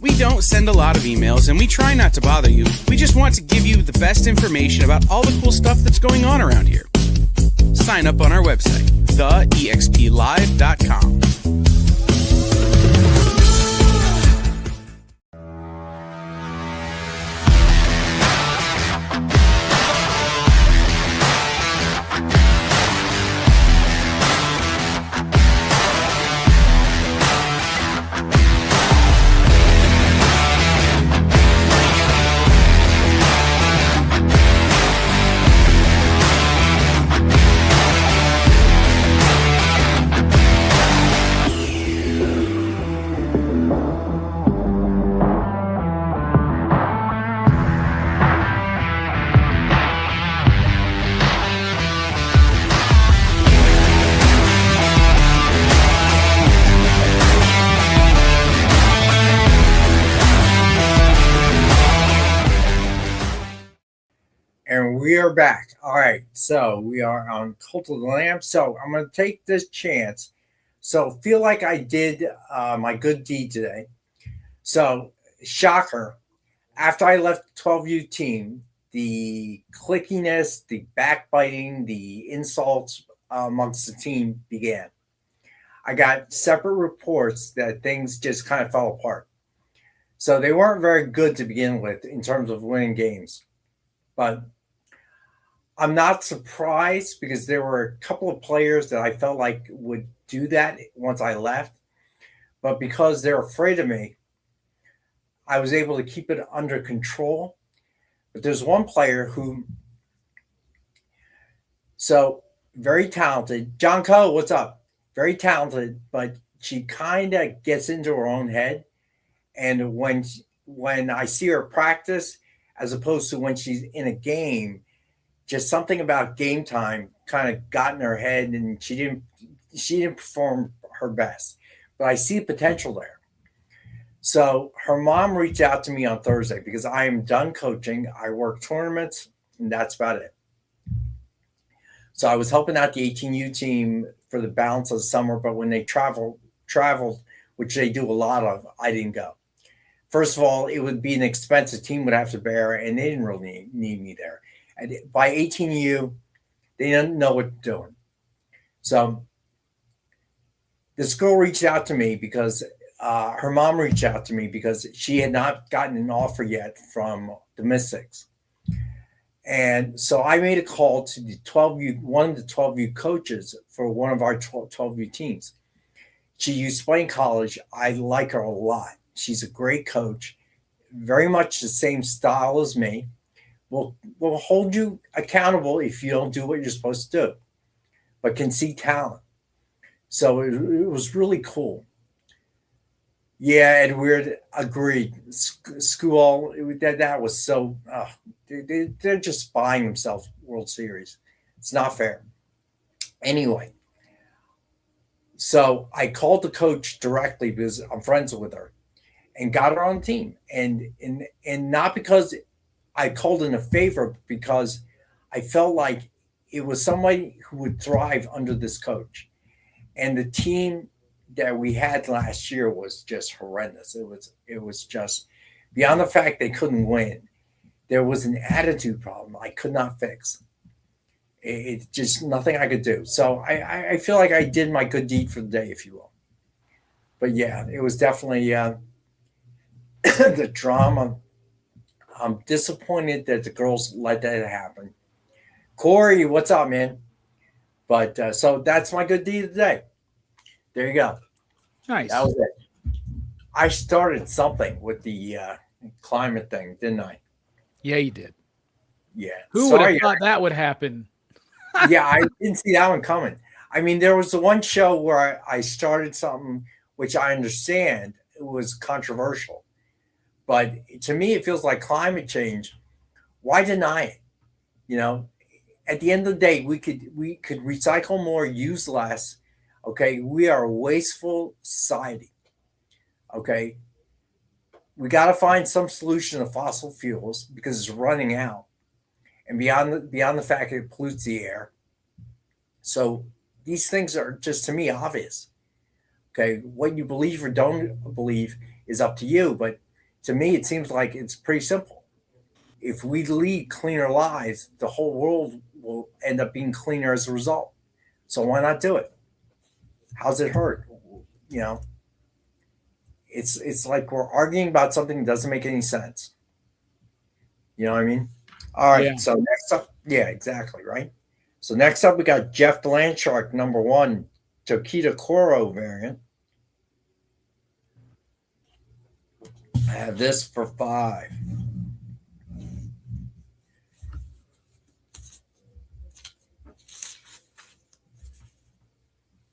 We don't send a lot of emails, and we try not to bother you. We just want to give you the best information about all the cool stuff that's going on around here. Sign up on our website, theexplive.com. we are back. All right, so we are on Cult of the Lamb. So I'm going to take this chance. So feel like I did my good deed today. So shocker, after I left the 12U team, the clickiness, the backbiting, the insults amongst the team began. I got separate reports that things just kind of fell apart. So they weren't very good to begin with in terms of winning games. But I'm not surprised because there were a couple of players that I felt like would do that once I left. But because they're afraid of me, I was able to keep it under control. But there's one player who, so very talented. John Coe, what's up? Very talented, but she kind of gets into her own head. And when I see her practice, as opposed to when she's in a game, just something about game time kind of got in her head, and she didn't perform her best. But I see potential there. So her mom reached out to me on Thursday because I am done coaching. I work tournaments, and that's about it. So I was helping out the 18U team for the balance of the summer, but when they traveled, which they do a lot of, I didn't go. First of all, it would be an expense the team would have to bear, and they didn't really need me there. And by 18U, they didn't know what they're doing. So this girl reached out to me because her mom reached out to me because she had not gotten an offer yet from the Mystics. And so I made a call to the 12U, one of the 12U coaches for one of our 12U teams. She used to play in college. I like her a lot. She's a great coach, very much the same style as me. We'll hold you accountable if you don't do what you're supposed to do, but can see talent. So it was really cool. Yeah, Edward agreed. School, that was so, they're just buying themselves World Series. It's not fair. Anyway, so I called the coach directly because I'm friends with her and got her on the team. And not because I called in a favor, but because I felt like it was somebody who would thrive under this coach. And the team that we had last year was just horrendous. It was just beyond the fact they couldn't win. There was an attitude problem I could not fix. It's just nothing I could do. So I feel like I did my good deed for the day, if you will. But yeah, it was definitely the drama. I'm disappointed that the girls let that happen. Corey, what's up, man? But so that's my good deed of the day. There you go. Nice. That was it. I started something with the climate thing, didn't I? Yeah, you did. Yeah. Who would have thought that would happen? Yeah, I didn't see that one coming. I mean, there was the one show where I started something which I understand it was controversial. But to me, it feels like climate change. Why deny it? You know, at the end of the day, we could recycle more, use less. Okay, we are a wasteful society. Okay, we got to find some solution to fossil fuels because it's running out, and beyond the fact it pollutes the air. So these things are just, to me, obvious. Okay, what you believe or don't believe is up to you, but to me, it seems like it's pretty simple. If we lead cleaner lives, the whole world will end up being cleaner as a result. So why not do it? How's it hurt? You know, it's like we're arguing about something that doesn't make any sense. You know what I mean? All right. Yeah. So next up, yeah, exactly, right? So next up, we got Jeff the Landshark, #1, Tokita Koro variant. I have this for $5.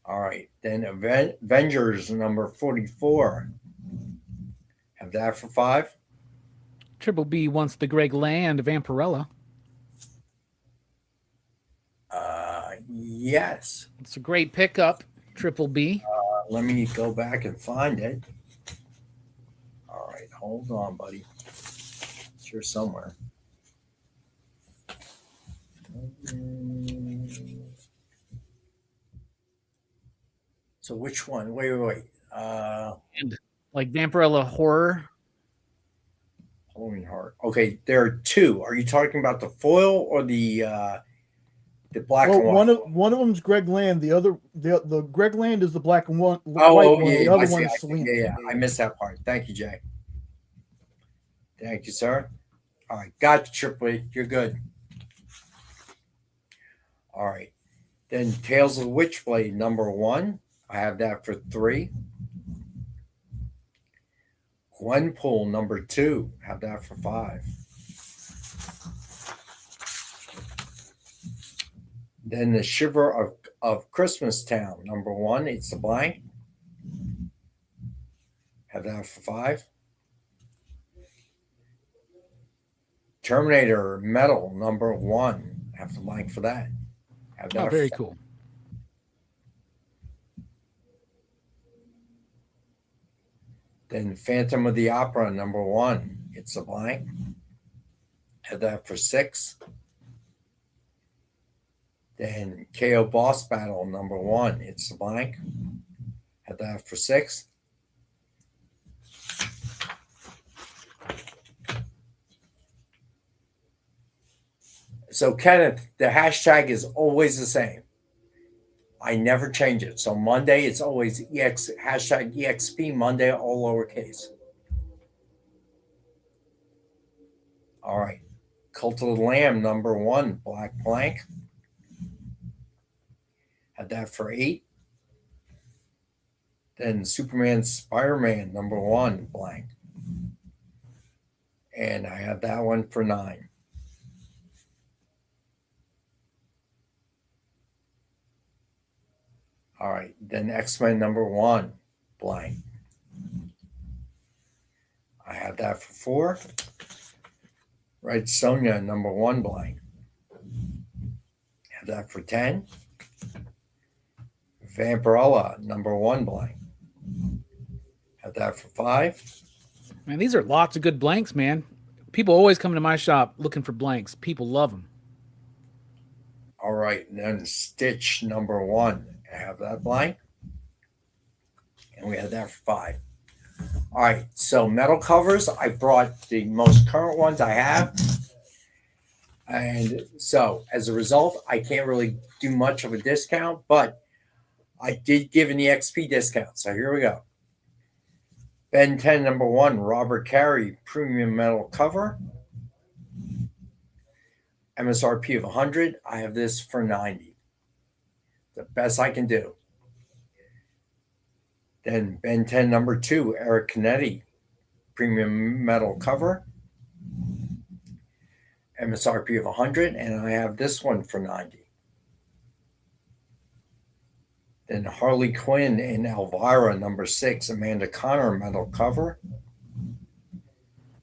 All right, then Avengers #44. Have that for $5. Triple B wants the Greg Land Vampirella. Yes. It's a great pickup, Triple B. Let me go back and find it. All right, hold on, buddy. It's here somewhere. So which one? Wait. And like Vampirella Horror. Halloween Heart. Okay, there are two. Are you talking about the foil or the black Well, and white? one of them's Greg Land. The Greg Land is the black and white Oh, one. yeah, The other I see, one is I see. Selena. Yeah. I missed that part. Thank you, Jay. Thank you, sir. All right, got you, Triple. You're good. All right. Then Tales of the Witchblade #1. I have that for 3. Gwenpool #2. Have that for 5. Then the Shiver of Christmas Town #1. It's the blank. Have that for 5. Terminator Metal #1. Have the blank for that. Have that Oh, very cool. Then Phantom of the Opera #1. It's a blank. Have that for 6. Then KO Boss Battle #1. It's a blank. Have that for 6. So Kenneth, the hashtag is always the same. I never change it. So Monday, it's always hashtag EXP Monday, all lowercase. All right. Cult of the Lamb #1, black blank. Had that for 8. Then Superman Spider-Man #1, blank. And I have that one for 9. All right. Then X-Men #1, blank. I have that for 4. Red Sonja #1, blank. Have that for 10. Vampirella #1, blank. Have that for 5. Man, these are lots of good blanks, man. People always come to my shop looking for blanks. People love them. All right. And then Stitch #1. I have that blank. And we have that for 5. All right. So metal covers, I brought the most current ones I have. And so as a result, I can't really do much of a discount, but I did give an EXP discount. So here we go. Ben 10 #1, Robert Carey premium metal cover. MSRP of 100. I have this for 90. The best I can do. Then Ben 10 #2, Eric Canetti premium metal cover. MSRP of 100, and I have this one for 90. Then Harley Quinn and Elvira #6, Amanda Connor metal cover.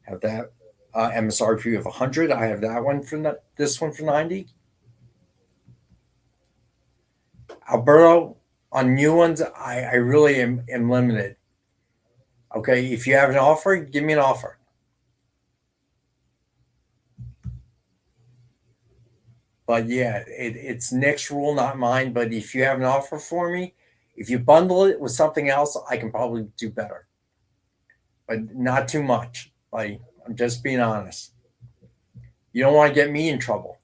Have that MSRP of 100. I have that one for this one for 90. Alberto, on new ones, I really am limited. Okay, if you have an offer, give me an offer. But yeah, it's Nick's rule, not mine. But if you have an offer for me, if you bundle it with something else, I can probably do better. But not too much. Like, I'm just being honest. You don't want to get me in trouble.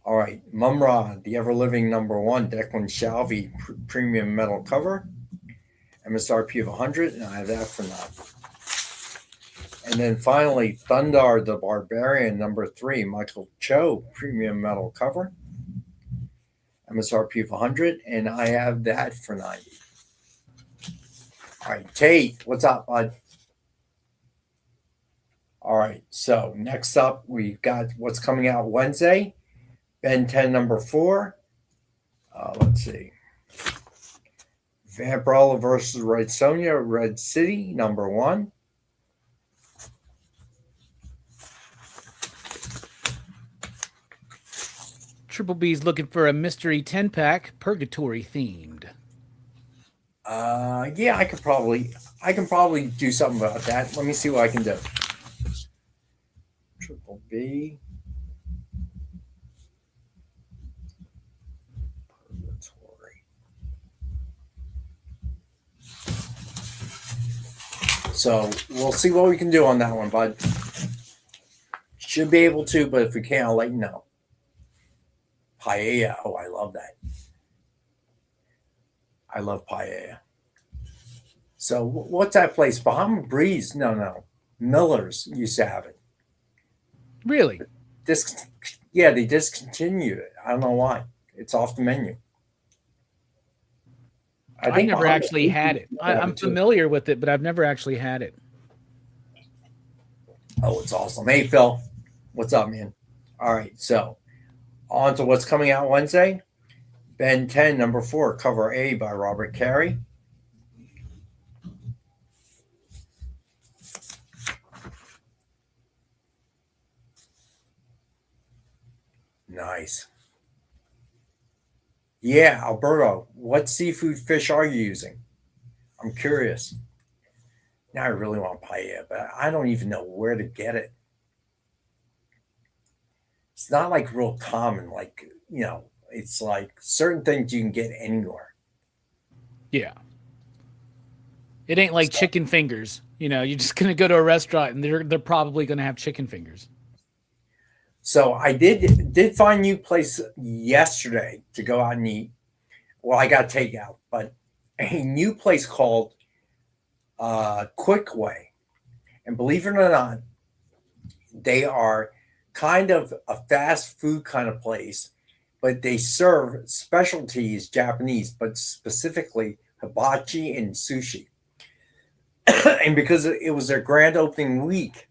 All right, Mumra, the Ever-Living #1, Declan Shalvey premium metal cover. MSRP of 100, and I have that for 9. And then finally, Thundar the Barbarian #3, Michael Cho premium metal cover. MSRP of 100, and I have that for 90. All right, Tate, what's up, bud? All right, so next up, we've got what's coming out Wednesday. Ben 10 #4. Let's see. Vampirella versus Red Sonja, Red City #1. Triple B's looking for a mystery 10-pack, purgatory themed. Yeah, I can probably do something about that. Let me see what I can do. Triple B. So we'll see what we can do on that one, bud. Should be able to, but if we can't, I'll let you know. Paella. Oh, I love that. I love paella. So what's that place? Bahama Breeze? No. Miller's used to have it. Really? Yeah, they discontinued it. I don't know why. It's off the menu. I never actually had it. I'm familiar with it, but I've never actually had it. Oh, it's awesome. Hey, Phil. What's up, man? All right, so on to what's coming out Wednesday. Ben 10, number 4, cover A by Robert Carey. Nice. Yeah, Alberto, what seafood fish are you using? I'm curious. Now I really want paella, but I don't even know where to get it. It's not like real common, like, it's like certain things you can get anywhere. Yeah. It ain't like chicken fingers. You're just going to go to a restaurant and they're probably going to have chicken fingers. So I did find a new place yesterday to go out and eat. Well, I got takeout, but a new place called Quick Way. And believe it or not, they are kind of a fast food kind of place, but they serve specialties Japanese, but specifically hibachi and sushi. And because it was their grand opening week,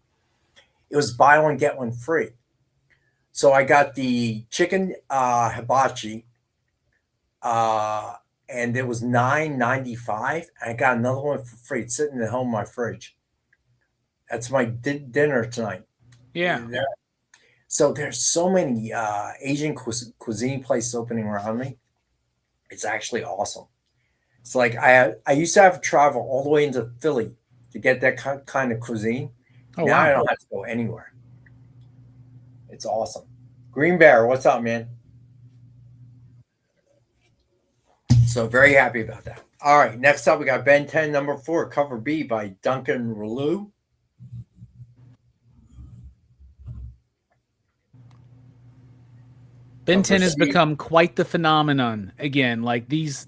it was buy one, get one free. So I got the chicken hibachi, and it was $9.95. I got another one for free. It's sitting at home in my fridge. That's my dinner tonight. Yeah. So there's so many Asian cuisine places opening around me. It's actually awesome. It's like I used to have to travel all the way into Philly to get that kind of cuisine. Oh, now wow. I don't have to go anywhere. It's awesome. Green Bear, what's up, man? So very happy about that. All right, next up we got Ben 10, number 4, cover B by Duncan Relu. Ben 10 has become quite the phenomenon again. Like these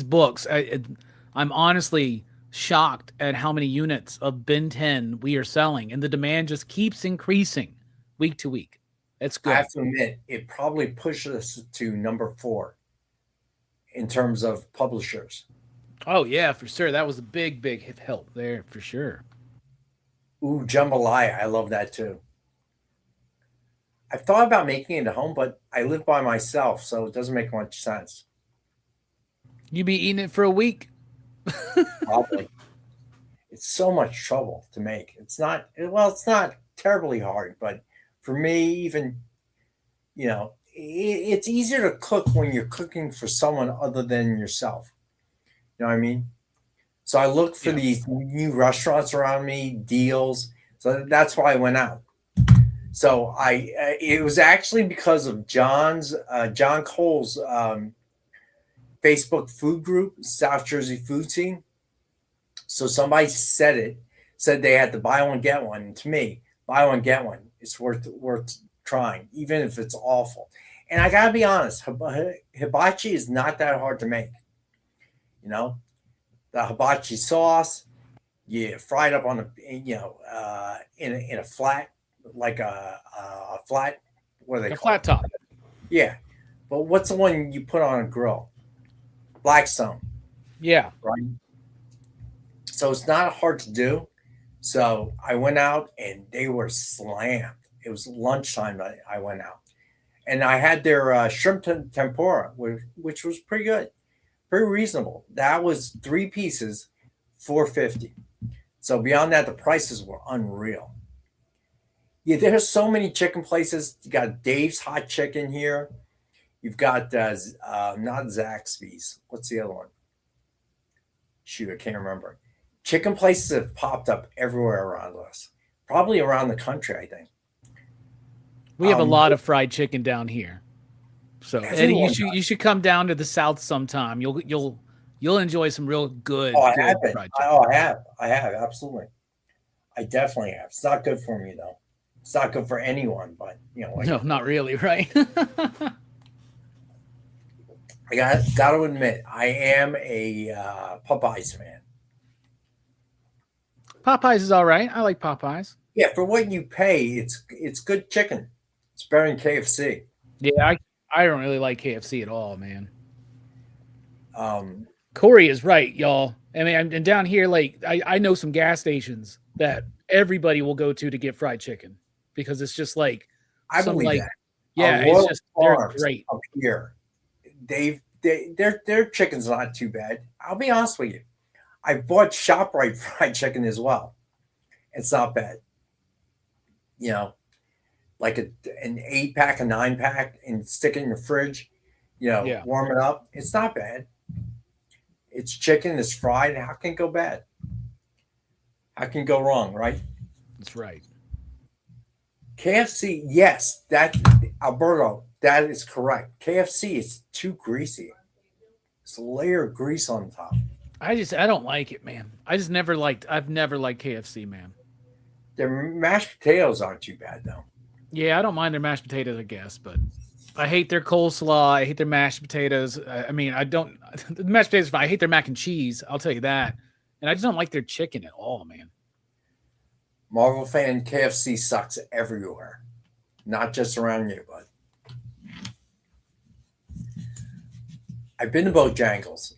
books, I'm honestly shocked at how many units of Ben 10 we are selling, and the demand just keeps increasing week to week. It's good. I have to admit, it probably pushed us to number 4 in terms of publishers. Oh yeah, for sure. That was a big help there for sure. Ooh, jambalaya. I love that too. I've thought about making it at home, but I live by myself, so it doesn't make much sense. You be eating it for a week? Probably. It's so much trouble to make. It's not terribly hard, but for me, even, it's easier to cook when you're cooking for someone other than yourself. You know what I mean? So I look for these new restaurants around me, deals. So that's why I went out. So it was actually because of John Cole's Facebook food group, South Jersey Food Scene. So somebody said they had to buy one, get one. And to me, buy one, get one. It's worth trying, even if it's awful. And I gotta be honest, hibachi is not that hard to make. The hibachi sauce, you fry it up on in a flat, like a flat, what are they called? Flat top. Yeah, but what's the one you put on a grill? Blackstone. Yeah. Right. So it's not hard to do. So I went out and they were slammed. It was lunchtime that I went out, and I had their shrimp tempura, which was pretty good, pretty reasonable. That was 3 pieces, $4.50. So beyond that, the prices were unreal. Yeah, there's so many chicken places. You got Dave's Hot Chicken here. You've got not Zaxby's. What's the other one? Shoot, I can't remember. Chicken places have popped up everywhere around us, probably around the country, I think. We have a lot of fried chicken down here. So Eddie, you should come down to the South sometime. You'll You'll enjoy some real good, Oh, I good have been. fried chicken. Oh, I have, absolutely. I definitely have. It's not good for me though. It's not good for anyone, but like, No, not really, right? I got to admit, I am a Popeyes fan. Popeyes is all right. I like Popeyes. Yeah, for what you pay, it's good chicken. It's better than KFC. Yeah, I don't really like KFC at all, man. Um, Corey is right, y'all. I mean, and down here, like I know some gas stations that everybody will go to get fried chicken because it's just like I some believe like, that. yeah, Royal it's just they're Farms great. up here. Their chicken's not too bad. I'll be honest with you. I bought ShopRite fried chicken as well. It's not bad. Like an 8-pack, a 9-pack, and stick it in the fridge. Yeah. Warm it up. It's not bad. It's chicken. It's fried. How can it go bad? How can it go wrong, right? That's right. KFC, yes, Alberto, that is correct. KFC is too greasy. It's a layer of grease on top. I don't like it, man. I've never liked KFC, man. Their mashed potatoes aren't too bad though. Yeah, I don't mind their mashed potatoes, I guess, but I hate their coleslaw. I hate their mashed potatoes. I mean, I don't. The mashed potatoes. I hate their mac and cheese. I'll tell you that. And I just don't like their chicken at all, man. Marvel fan, KFC sucks everywhere, not just around you, but I've been to Bojangles.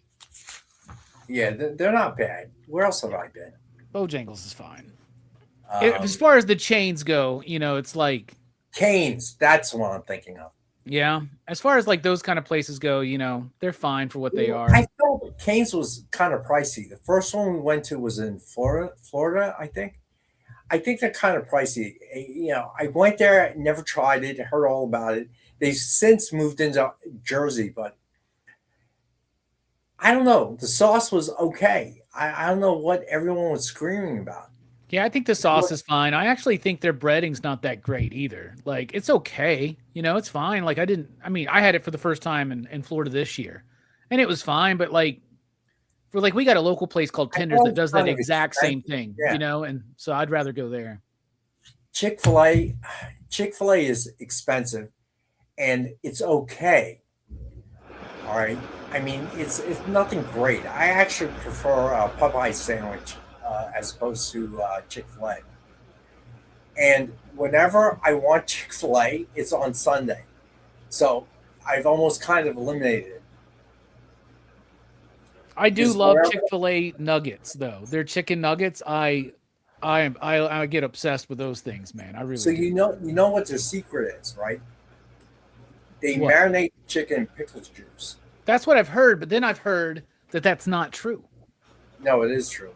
Yeah, they're not bad. Where else have I been? Bojangles is fine. As far as the chains go, it's like Cane's. That's what I'm thinking of. Yeah. As far as like those kind of places go, they're fine for what they are. I thought Cane's was kind of pricey. The first one we went to was in Florida, I think. I think they're kind of pricey. I went there, never tried it, heard all about it. They've since moved into Jersey, but I don't know. The sauce was okay. I don't know what everyone was screaming about. Yeah, I think the sauce is fine. I actually think their breading's not that great either. Like, it's okay. It's fine. Like, I had it for the first time in Florida this year, and it was fine. But we got a local place called Tinder's that does that exact same thing, and so I'd rather go there. Chick-fil-A is expensive, and it's okay. All right. I mean, it's nothing great. I actually prefer a Popeye sandwich as opposed to Chick-fil-A. And whenever I want Chick-fil-A, it's on Sunday. So I've almost kind of eliminated it. I do love Chick-fil-A nuggets, though. Their chicken nuggets, I get obsessed with those things, man. I really. So do. you know what their secret is, right? They marinate chicken in pickle juice. That's what I've heard, but then I've heard that that's not true. No, it is true.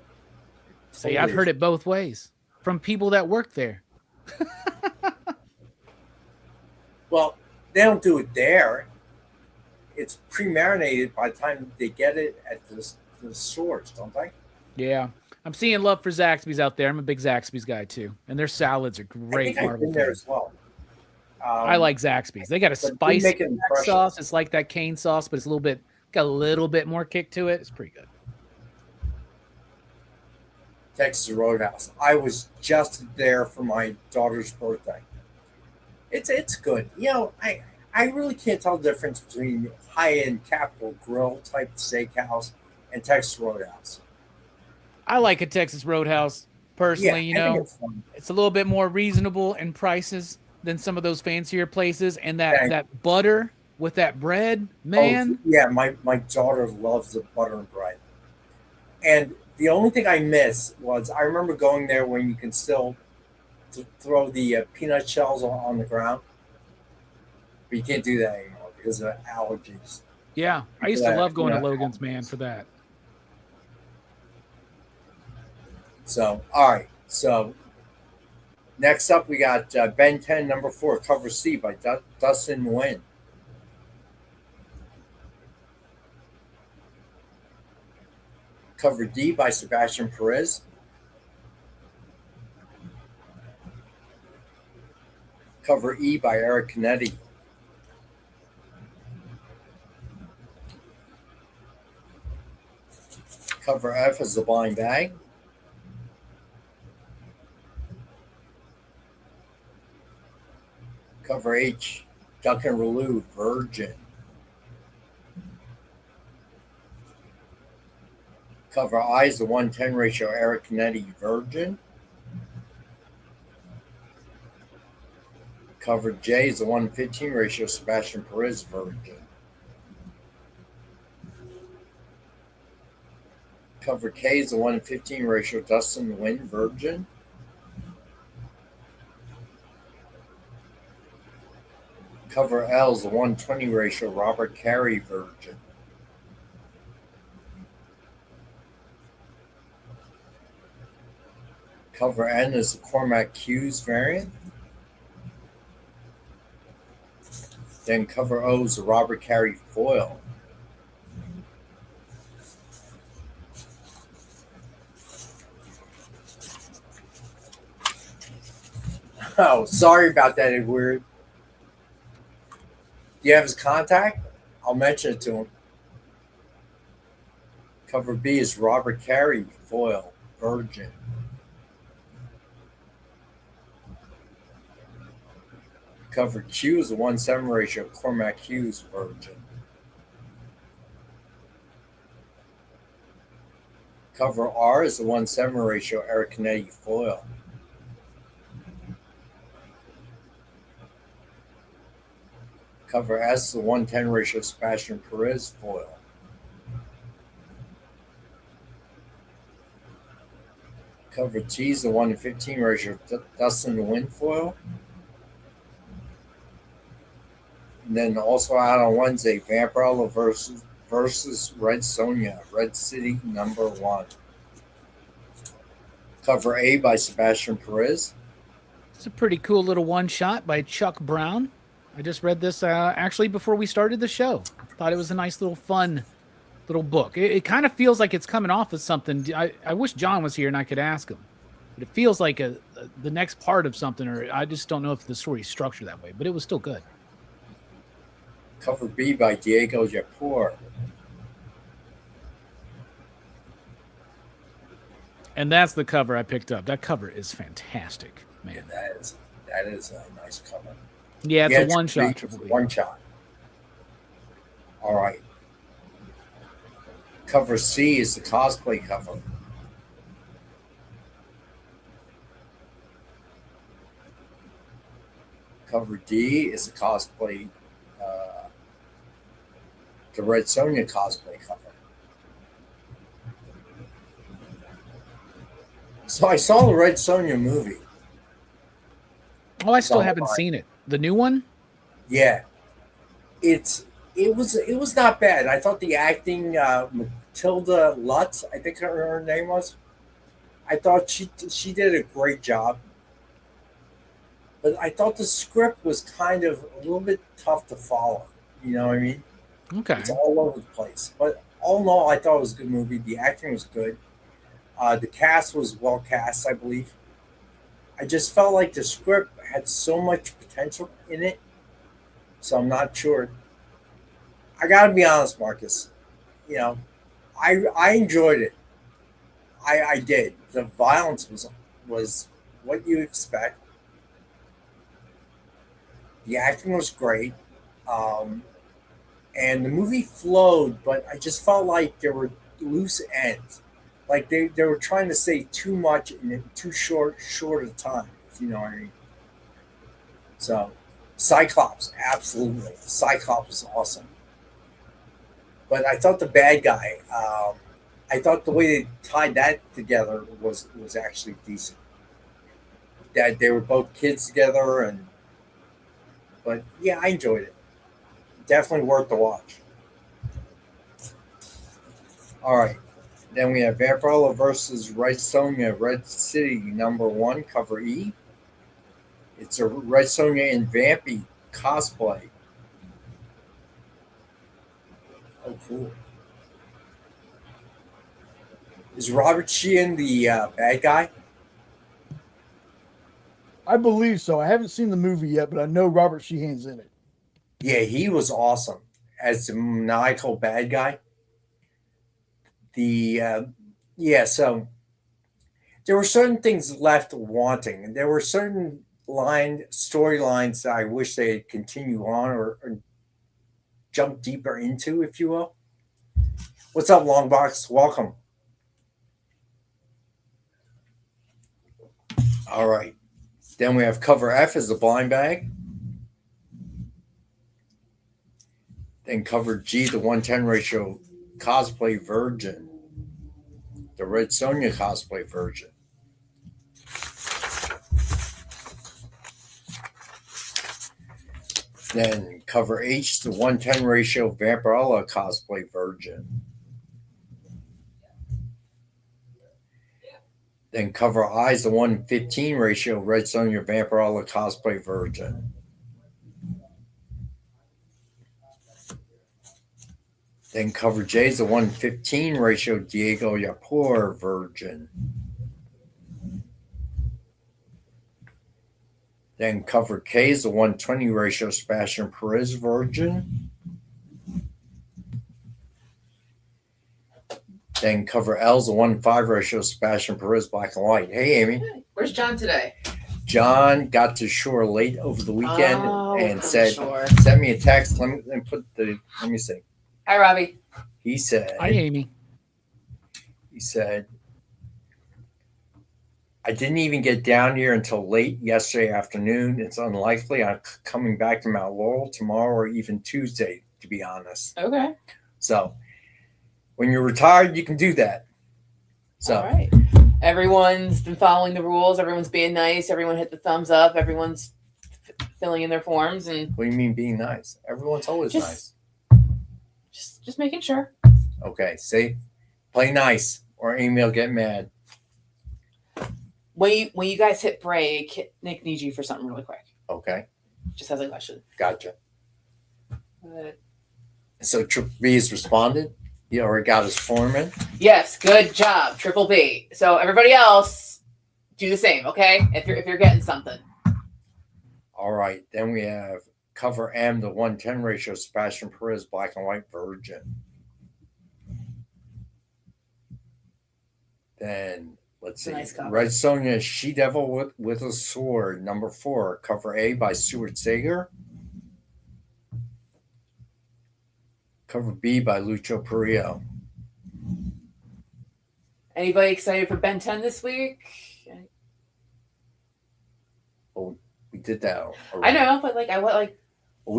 See, I've heard it both ways from people that work there. Well, they don't do it there. It's pre-marinated by the time they get it at the stores, don't they? Yeah. I'm seeing love for Zaxby's out there. I'm a big Zaxby's guy, too. And their salads are great. I've been there as well. I like Zaxby's. They got a spicy sauce. It's like that cane sauce, but it's got a little bit more kick to it. It's pretty good. Texas Roadhouse. I was just there for my daughter's birthday. It's good. I really can't tell the difference between high-end Capital Grill type steakhouse and Texas Roadhouse. I like a Texas Roadhouse personally. It's a little bit more reasonable in prices than some of those fancier places, and that butter with that bread, man. Oh, yeah, my daughter loves the butter and bread. And the only thing I miss was I remember going there when you can still throw the peanut shells on the ground, but you can't do that anymore because of allergies. Yeah, I used to love going to Logan's, man, for that. So, all right. So, next up, we got Ben 10, number 4, cover C by Dustin Nguyen. Cover D by Sebastian Perez. Cover E by Eric Canetti. Cover F is the blind bag. Cover H, Duck and Relu, Virgin. Cover I is the 110 ratio, Eric Netty, Virgin. Cover J is the 115 ratio, Sebastian Perez, Virgin. Cover K is the 115 ratio, Dustin Wynn, Virgin. Cover L is the 120 ratio, Robert Carey, Virgin. Cover N is the Cormac Hughes variant. Then cover O is the Robert Carey foil. Oh, sorry about that, Edward. Do you have his contact? I'll mention it to him. Cover B is Robert Carey foil, Virgin. Cover Q is a 1-7 ratio, Cormac Hughes, Virgin. Cover R is a 1-7 ratio, Eric Netty, foil. Cover S is a 110 ratio, Sebastian Perez, foil. Cover T is the 1-15 ratio, Dustin Wynn, foil. And then also out on Wednesday, Vampirella versus Red Sonja, Red City #1. Cover A by Sebastian Perez. It's a pretty cool little one-shot by Chuck Brown. I just read this actually before we started the show. Thought it was a nice little fun little book. It kind of feels like it's coming off of something. I wish John was here and I could ask him. But it feels like the next part of something, or I just don't know if the story's structured that way. But it was still good. Cover B by Diego Japur. And that's the cover I picked up. That cover is fantastic, man. Yeah, that is a nice cover. Yeah, it's a one-shot. One shot. All right. Cover C is the cosplay cover. Cover D is the cosplay, the Red Sonja cosplay cover. So I saw the Red Sonja movie. Oh, I still haven't seen it. The new one? Yeah, it was not bad. I thought the acting, Matilda Lutz, I think her name was. I thought she did a great job. But I thought the script was kind of a little bit tough to follow. You know what I mean? Okay. It's all over the place. But all in all, I thought it was a good movie. The acting was good. The cast was well cast, I believe. I just felt like the script had so much potential in it. So I'm not sure. I got to be honest, Marcus. You know, I enjoyed it. I did. The violence was what you expect. The acting was great. And the movie flowed, but I just felt like there were loose ends. Like they were trying to say too much in too short a time, if you know what I mean. So, Cyclops, absolutely. Cyclops was awesome. But I thought the bad guy, I thought the way they tied that together was actually decent. That they were both kids together, but yeah, I enjoyed it. Definitely worth the watch. All right. Then we have Vampirella versus Red Sonja, Red City #1, cover E. It's a Red Sonja and Vampy cosplay. Oh, cool. Is Robert Sheehan the bad guy? I believe so. I haven't seen the movie yet, but I know Robert Sheehan's in it. Yeah, he was awesome as the maniacal bad guy. So there were certain things left wanting. There were certain storylines that I wish they had continue on or jump deeper into, if you will. What's up, Longbox? Welcome. All right. Then we have cover F as the blind bag. Then cover G, the 110 ratio cosplay virgin. The Red Sonja cosplay virgin. Then cover H, the 110 ratio Vampirella cosplay virgin. Then cover I is the 115 ratio Red Sonja Vampirella cosplay virgin. Then cover J is the 115 ratio Diego Yapor virgin. Then cover K is the 120 ratio Sebastian Perez virgin. Then cover L is the 1.5 ratio Sebastian Perez black and white. Hey, Amy. Where's John today? John got to shore late over the weekend and sent me a text. Let me see. Hi, Robbie. He said, Hi, Amy. He said, I didn't even get down here until late yesterday afternoon. It's unlikely I'm coming back to Mount Laurel tomorrow or even Tuesday, to be honest. Okay. So when you're retired, you can do that. So, all right. Everyone's been following the rules. Everyone's being nice. Everyone hit the thumbs up. Everyone's filling in their forms. And what do you mean being nice? Everyone's always nice. Just making sure. Okay. See, play nice or Amy will get mad. When you guys hit break, Nick needs you for something really quick. Okay. Just has a question. Gotcha. So Triple B has responded. You already got his form in. Yes, good job, Triple B. So everybody else, do the same, okay? If you're getting something. All right. Then we have cover M, the 110 ratio Sebastian Perez black and white virgin. Then let's see. Nice cover. Red Sonja She Devil with a Sword, number 4, cover A by Stuart Sager. Cover B by Lucho Perillo. Anybody excited for Ben 10 this week? Oh, we did that I already. know, but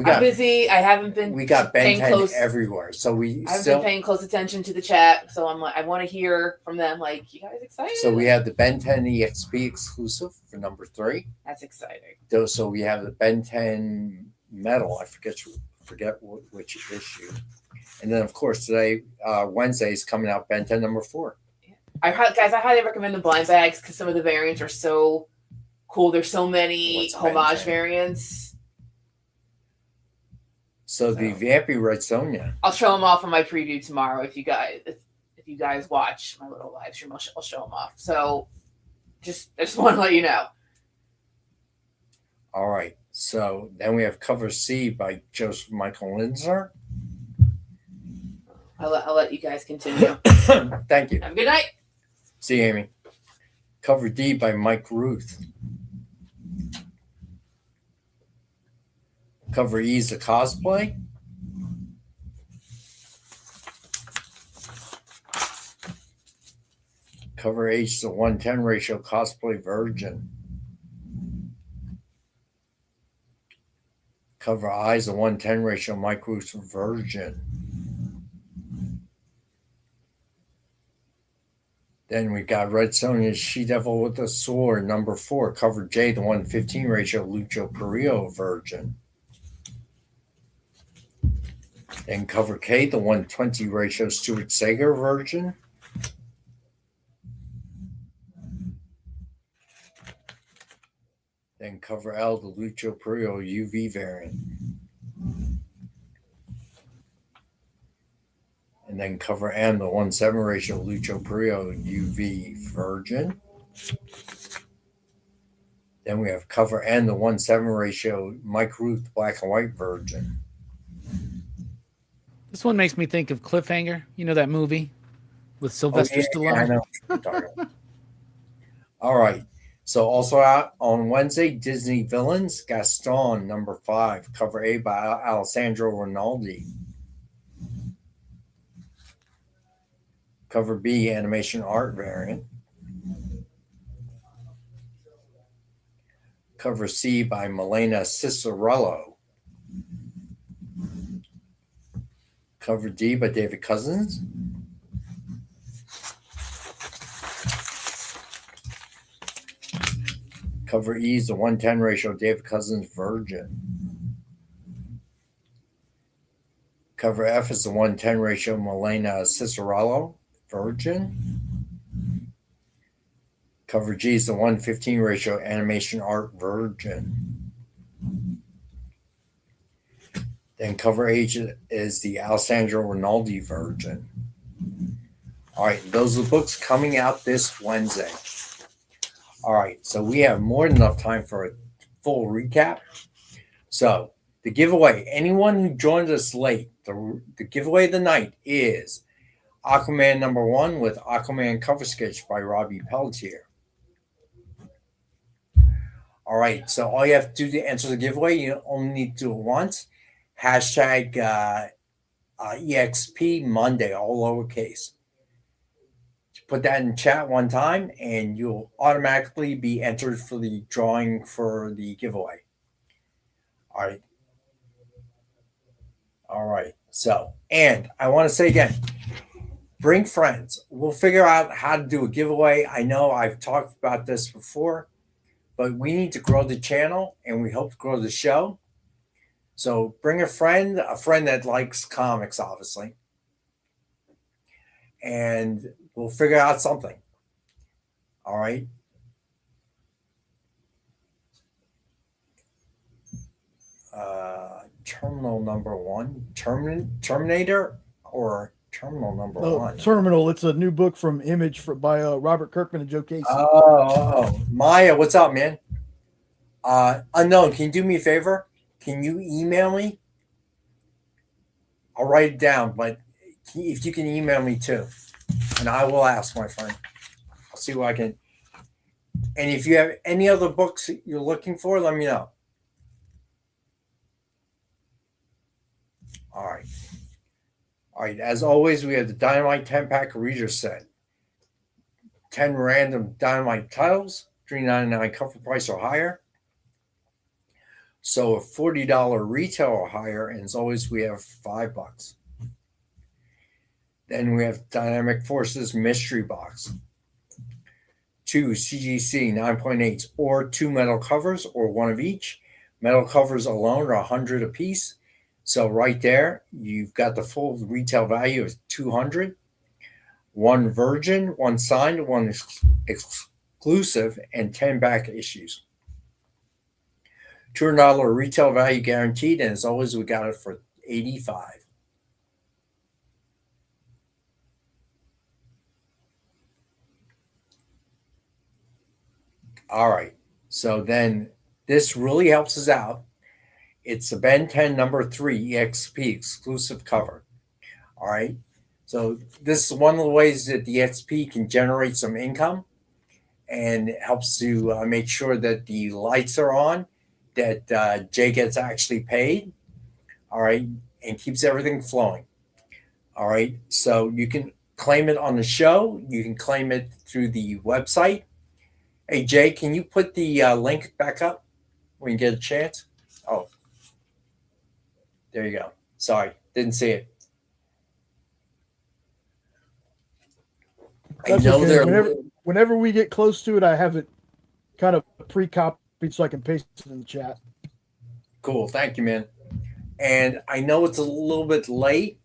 I'm busy. I haven't been. We got Ben 10 close, everywhere, so I've been paying close attention to the chat. So I'm like, I want to hear from them. Like, you guys excited? So we have the Ben 10 EXP exclusive for number 3. That's exciting. So we have the Ben 10 metal. I forget which issue. And then, of course, today, Wednesday, is coming out Ben 10 number 4. I highly recommend the blind bags because some of the variants are so cool. There's so many homage variants. So the Vampy Red Sonja. I'll show them off on my preview tomorrow. If you guys watch my little live stream, I'll show them off. So I just want to let you know. All right. So then we have cover C by Joseph Michael Linsner. I'll let you guys continue. Thank you. Have a good night. See you, Amy. Cover D by Mike Ruth. Cover E is the cosplay. Cover H is the 110 ratio cosplay virgin. Cover I is the 110 ratio Mike Ruth virgin. Then we got Red Sonja She Devil with a Sword, number 4. Cover J, the 115 ratio Lucho Perillo virgin. Then cover K, the 120 ratio Stuart Sager virgin. Then cover L, the Lucho Perillo UV variant. And then cover M, the 1.7 ratio Lucho Perillo UV virgin. Then we have cover N, the 1.7 ratio Mike Ruth black and white virgin. This one makes me think of Cliffhanger. You know that movie with Sylvester I Stallone. know what you're talking about. All right. So also out on Wednesday, Disney Villains, Gaston, number 5, cover A by Alessandro Rinaldi. Cover B, animation art variant. Cover C by Milena Cicerello. Cover D by David Cousins. Cover E is the 1:10 ratio, David Cousins, Virgin. Cover F is the 1:10 ratio, Milena Cicerello, Virgin. Cover G is the 1:15 ratio, animation art, Virgin. Then cover H is the Alessandro Rinaldi, Virgin. All right, those are the books coming out this Wednesday. All right, so we have more than enough time for a full recap. So the giveaway, anyone who joined us late, the giveaway of the night is Aquaman number 1 with Aquaman cover sketch by Robbie Pelletier. All right, so all you have to do to answer the giveaway, you only need to do it once. Hashtag EXP Monday, all lowercase. Put that in chat one time, and you'll automatically be entered for the drawing for the giveaway. All right. All right. So, and I want to say again, bring friends. We'll figure out how to do a giveaway. I know I've talked about this before, but we need to grow the channel, and we hope to grow the show. So bring a friend that likes comics, obviously. And we'll figure out something. All right. Terminal number 1. Terminator or Terminal number 1? Terminal. It's a new book from Image by Robert Kirkman and Joe Casey. Oh, Maya, what's up, man? Unknown, can you do me a favor? Can you email me? I'll write it down, but if you can email me too, and I will ask my friend. I'll see what I can. And if you have any other books you're looking for, let me know. All right. All right. As always, we have the Dynamite 10-pack reader set. 10 random Dynamite titles, $3.99 cover price or higher. So a $40 retail or higher, and as always, we have $5. Then we have Dynamic Forces Mystery Box. 2 CGC 9.8s or 2 metal covers or one of each. Metal covers alone are 100 a piece. So right there, you've got the full retail value of $200. 1 virgin, 1 signed, 1 exclusive, and 10 back issues. $200 retail value guaranteed, and as always, we got it for $85. All right, so then this really helps us out. It's the Ben 10 number 3 EXP exclusive cover. All right, so this is one of the ways that the EXP can generate some income, and it helps to make sure that the lights are on, that Jay gets actually paid, all right, and keeps everything flowing. All right, so you can claim it on the show. You can claim it through the website. Hey, Jay, can you put the link back up when you get a chance? Oh, there you go. Sorry, didn't see it. That's I know okay. Whenever we get close to it, I have it kind of pre-copied so I can paste it in the chat. Cool. Thank you, man. And I know it's a little bit late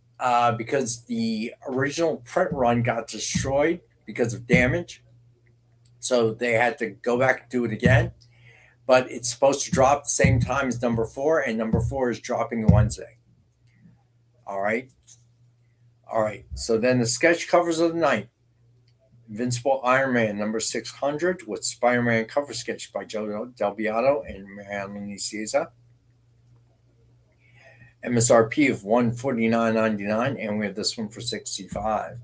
because the original print run got destroyed because of damage. So they had to go back and do it again. But it's supposed to drop at the same time as number 4, and number 4 is dropping Wednesday. All right. All right. So then the sketch covers of the night. Invincible Iron Man number 600 with Spider-Man cover sketch by Joe Del Beato and Marianne Nicieza. MSRP of $149.99, and we have this one for $65.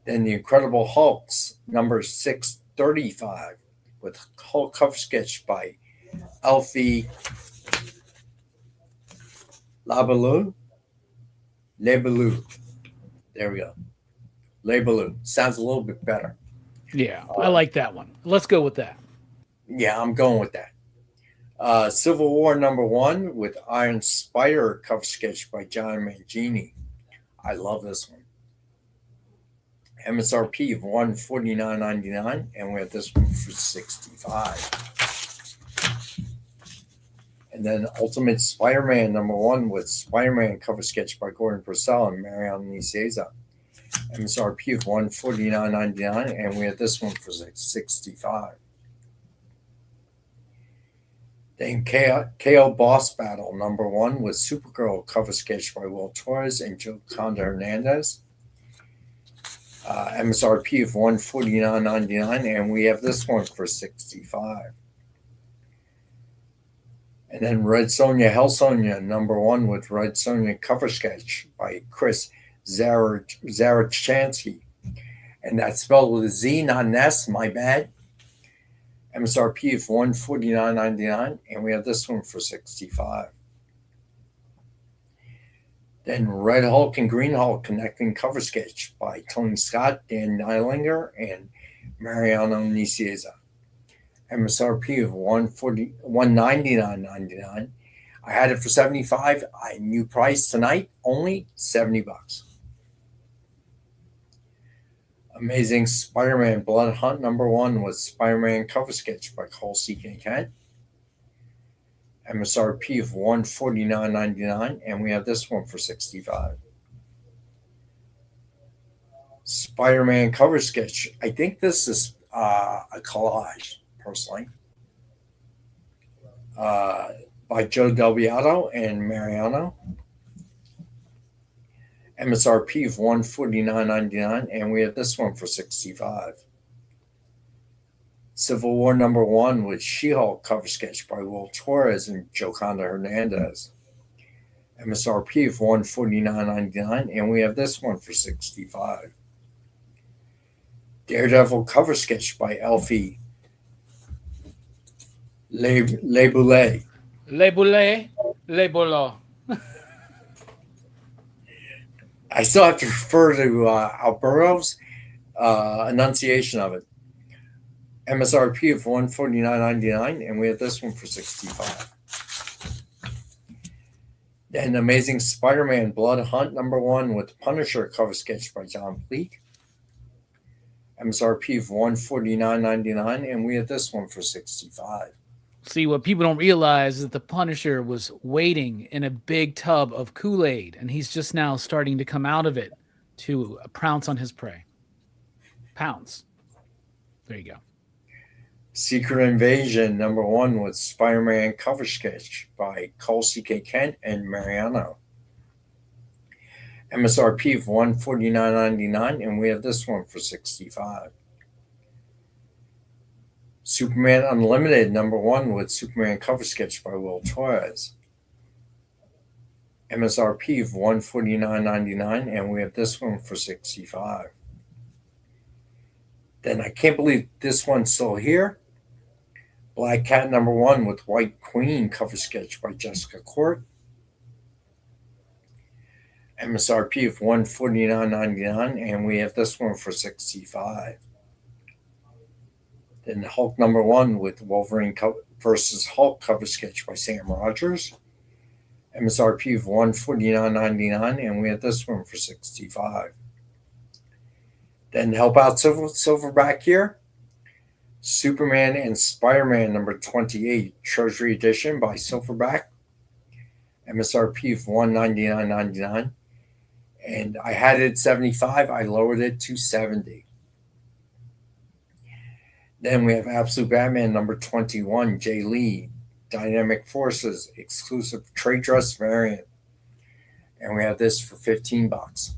Then the Incredible Hulks, number 635, with Hulk cover sketch by Alfie Labalou. Labelou. There we go. Labelou. Sounds a little bit better. Yeah, I like that one. Let's go with that. Yeah, I'm going with that. Civil War number 1 with Iron Spider cover sketch by John Mangini. I love this one. MSRP of $149.99, and we have this one for $65. And then Ultimate Spider-Man number 1 with Spider-Man cover sketch by Gordon Purcell and Mariano Nicieza. MSRP of $149.99, and we have this one for $65. Then KO Boss Battle number 1 with Supergirl cover sketch by Will Torres and Joconda Hernandez. MSRP of $149.99, and we have this one for $65. And then Red Sonja, Hell Sonja, number 1 with Red Sonja cover sketch by Chris Zarachansky. And that's spelled with a Z, not an S, my bad. MSRP of $149.99, and we have this one for $65. Then Red Hulk and Green Hulk connecting cover sketch by Tony Scott, Dan Neilinger, and Mariano Nicieza. MSRP of $199.99. I had it for $75. New price tonight, only $70. Amazing Spider-Man Blood Hunt number 1 with Spider-Man cover sketch by Cole C.K. Kent. MSRP of $149.99, and we have this one for $65. Spider-Man cover sketch. I think this is a collage, personally, by Joe Del Beato and Mariano. MSRP of $149.99, and we have this one for $65. Civil War number 1 with She-Hulk cover sketch by Will Torres and Joconda Hernandez. MSRP of $149.99, and we have this one for $65. Daredevil cover sketch by Elfie Leboulet. Leboulet. I still have to refer to Alberto's enunciation of it. MSRP of $149.99, and we have this one for $65. Then Amazing Spider-Man Blood Hunt number 1 with Punisher cover sketch by John Pleak. MSRP of $149.99, and we have this one for $65. See, what people don't realize is that the Punisher was waiting in a big tub of Kool-Aid, and he's just now starting to come out of it to pounce on his prey. Pounce. There you go. Secret Invasion number 1 with Spider-Man cover sketch by Cole C.K. Kent and Mariano. MSRP of $149.99, and we have this one for $65. Superman Unlimited number 1 with Superman cover sketch by Will Torres. MSRP of $149.99, and we have this one for $65. Then I can't believe this one's still here. Black Cat number 1 with White Queen cover sketch by Jessica Court. MSRP of $149.99, and we have this one for $65. Then Hulk number 1 with Wolverine versus Hulk cover sketch by Sam Rogers. MSRP of $149.99, and we have this one for $65. Then help out Silverback here. Superman and Spider-Man number 28 Treasury Edition by Silverback. MSRP of $199.99. And I had it at $75. I lowered it to $70. Then we have Absolute Batman number 21, Jay Lee, Dynamic Forces, exclusive trade dress variant. And we have this for $15.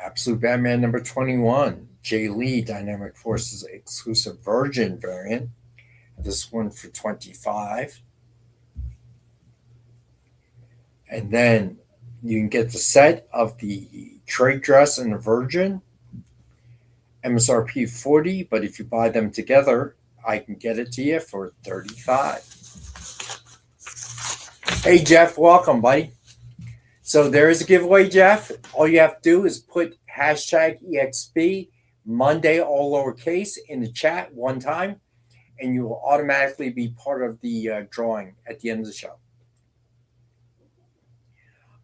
Absolute Batman number 21, Jay Lee, Dynamic Forces, exclusive Virgin variant. This one for $25. And then you can get the set of the Trade Dress and Virgin. MSRP 40, but if you buy them together, I can get it to you for 35. Hey, Jeff, welcome, buddy. So there is a giveaway, Jeff. All you have to do is put hashtag EXP Monday, all lowercase, in the chat one time, and you will automatically be part of the drawing at the end of the show.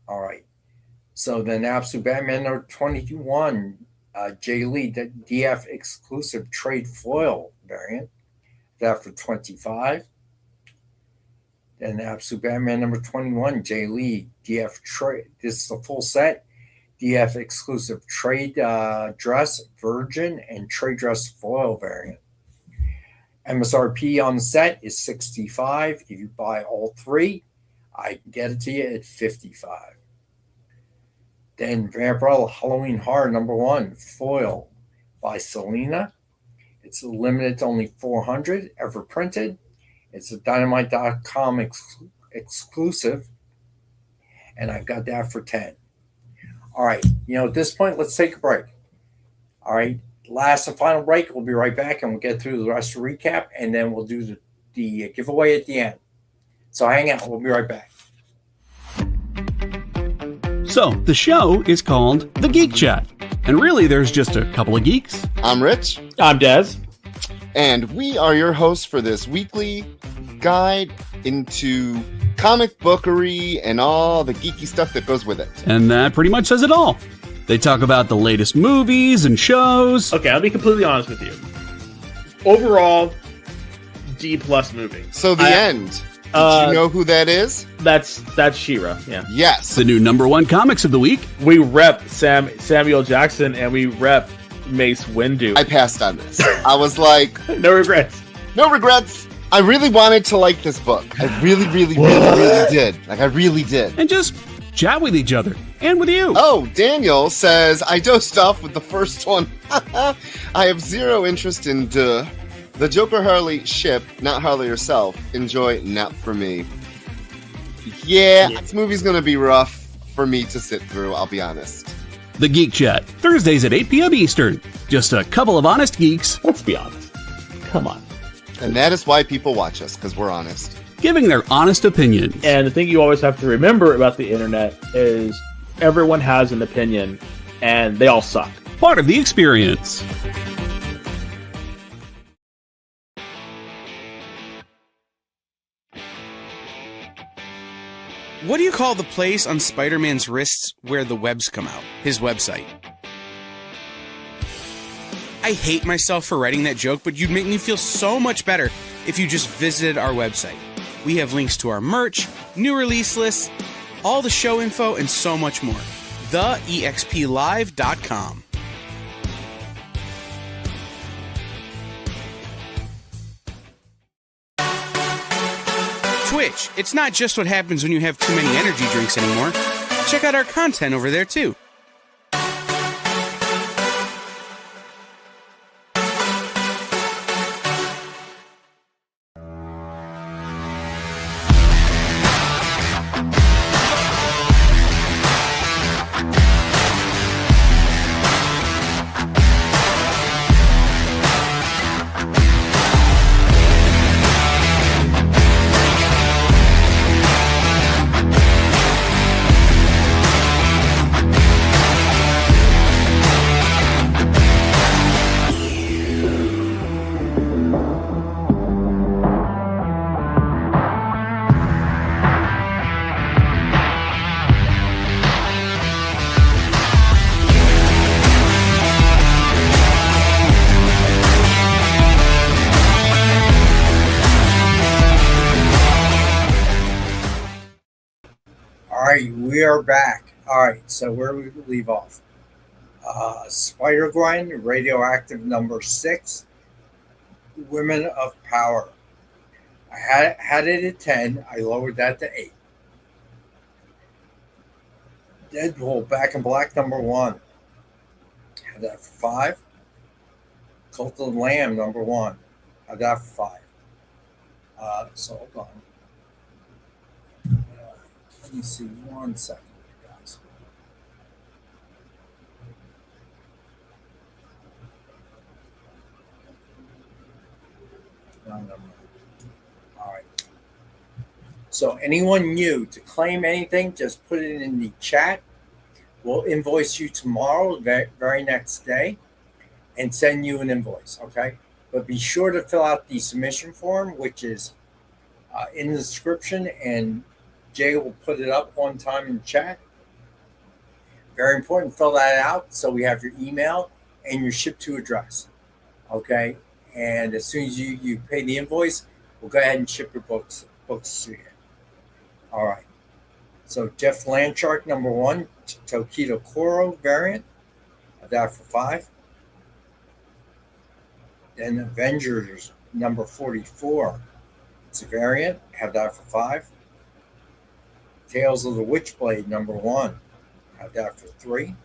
All right. So then Absolute Batman number 21, Jay Lee, the DF exclusive trade foil variant. That for 25. Then Absolute Batman number 21, Jay Lee, DF trade. This is the full set. DF exclusive trade dress, virgin, and trade dress foil variant. MSRP on the set is 65. If you buy all three, I can get it to you at 55. Then Vampirella Halloween Horror number 1, foil by Selena. It's limited to only 400, ever printed. It's a Dynamite.com exclusive, and I've got that for 10. All right, at this point, let's take a break. All right, last and final break. We'll be right back, and we'll get through the rest of the recap, and then we'll do the giveaway at the end. So hang out. We'll be right back. So, the show is called The Geek Chat. And really, there's just a couple of geeks. I'm Rich. I'm Dez. And we are your hosts for this weekly guide into comic bookery and all the geeky stuff that goes with it. And that pretty much says it all. They talk about the latest movies and shows. Okay, I'll be completely honest with you. Overall, D+ movie. So the end. Did you know who that is? That's She-Ra, yeah. Yes. The new #1 comics of the week. We rep Samuel Jackson and we rep Mace Windu. I passed on this. I was like... No regrets. No regrets. I really wanted to like this book. I really did. Like, I really did. And just chat with each other. And with you. Oh, Daniel says, I dosed off with the first one. I have zero interest in the Joker Harley ship, not Harley herself. Enjoy, not for me. Yeah, this movie's gonna be rough for me to sit through, I'll be honest. The Geek Chat, Thursdays at 8 p.m. Eastern. Just a couple of honest geeks. Let's be honest. Come on. And that is why people watch us, because we're honest. Giving their honest opinions. And the thing you always have to remember about the internet is everyone has an opinion, and they all suck. Part of the experience. What do you call the place on Spider-Man's wrists where the webs come out? His website. I hate myself for writing that joke, but you'd make me feel so much better if you just visited our website. We have links to our merch, new release lists, all the show info, and so much more. TheEXPLive.com. Twitch. It's not just what happens when you have too many energy drinks anymore. Check out our content over there, too. We are back. All right, so where we leave off? Spider-Gwen, Radioactive number 6, Women of Power. I had it at 10. I lowered that to 8. Deadpool, Back in Black number 1. Had that for 5. Cult of the Lamb number 1. Had that for 5. So hold on. Let me see 1 second, guys. No. All right. So anyone new to claim anything, just put it in the chat. We'll invoice you tomorrow, very next day, and send you an invoice, okay? But be sure to fill out the submission form, which is in the description, and Jay will put it up on time in chat. Very important, fill that out so we have your email and your ship to address, okay? And as soon as you pay the invoice, we'll go ahead and ship your books to you. All right. So Jeff Landshark, number 1, Tokido Koro variant, have that for 5. Then Avengers number 44, it's a variant, have that for 5. Tales of the Witchblade number 1, have that for 3.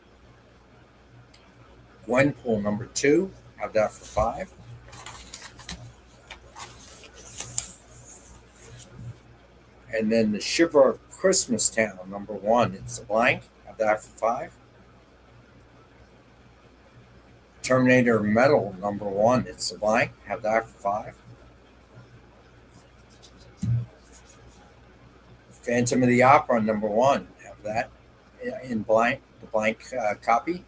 Gwenpool number 2, have that for 5. And then the Shiver of Christmas Town number 1, it's a blank, have that for 5. Terminator Metal number 1, it's a blank, have that for 5. Phantom of the Opera number 1, have that in blank, the blank copy,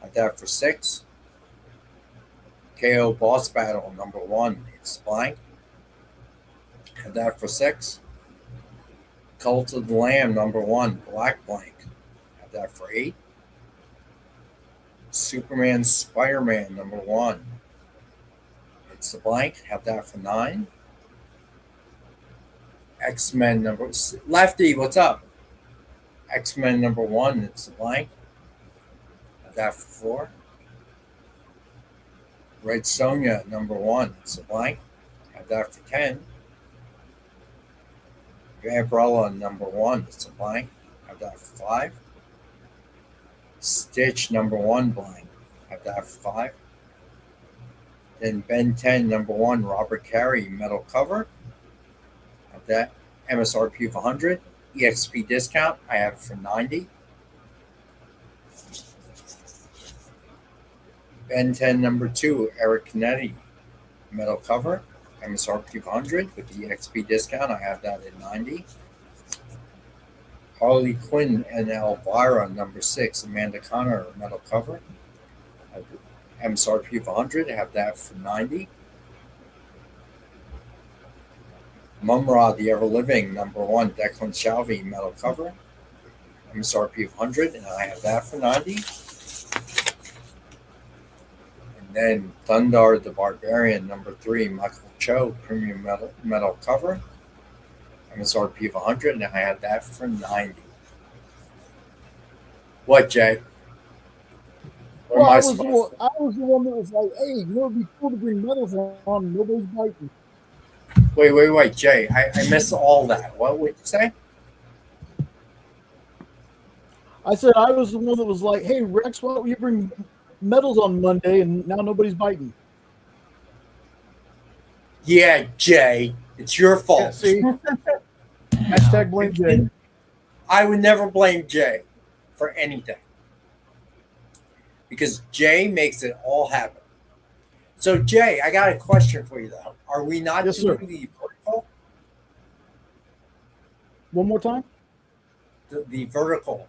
have that for 6. KO Boss Battle number 1, it's blank, have that for 6. Cult of the Lamb number 1, black blank, have that for 8. Superman Spider-Man number 1, it's the blank, have that for 9. X-Men number Lefty, what's up? X-Men number 1, it's the blank, have that for 4. Red Sonja number 1, it's a blank, have that for 10. Umbrella number 1, it's a blank, have that for 5. Stitch number 1, blank, have that for 5. Then Ben 10 number 1, Robert Carey metal cover, have that MSRP of 100. EXP discount, I have it for 90. Ben 10 number 2, Eric Canetti metal cover, MSRP of 100. With the EXP discount, I have that at 90. Harley Quinn and Elvira number 6, Amanda Connor metal cover, MSRP of 100. I have that for 90. Mumra the Ever Living number 1, Declan Shalvey metal cover, MSRP of 100, and I have that for 90. And then Thundar the Barbarian number 3, Michael Cho premium metal cover, MSRP of 100, and I have that for 90. What, Jay? Well, I was the one that was like, hey, it'd be cool to bring medals on. Nobody's biting. Wait, Jay. I missed all that. What would you say? I said I was the one that was like, hey, Rex, why don't you bring medals on Monday? And now nobody's biting. Yeah, Jay. It's your fault. Yeah, see? Hashtag blame Jay. I would never blame Jay for anything, because Jay makes it all happen. So, Jay, I got a question for you, though. Are we not doing the vertical? One more time? The vertical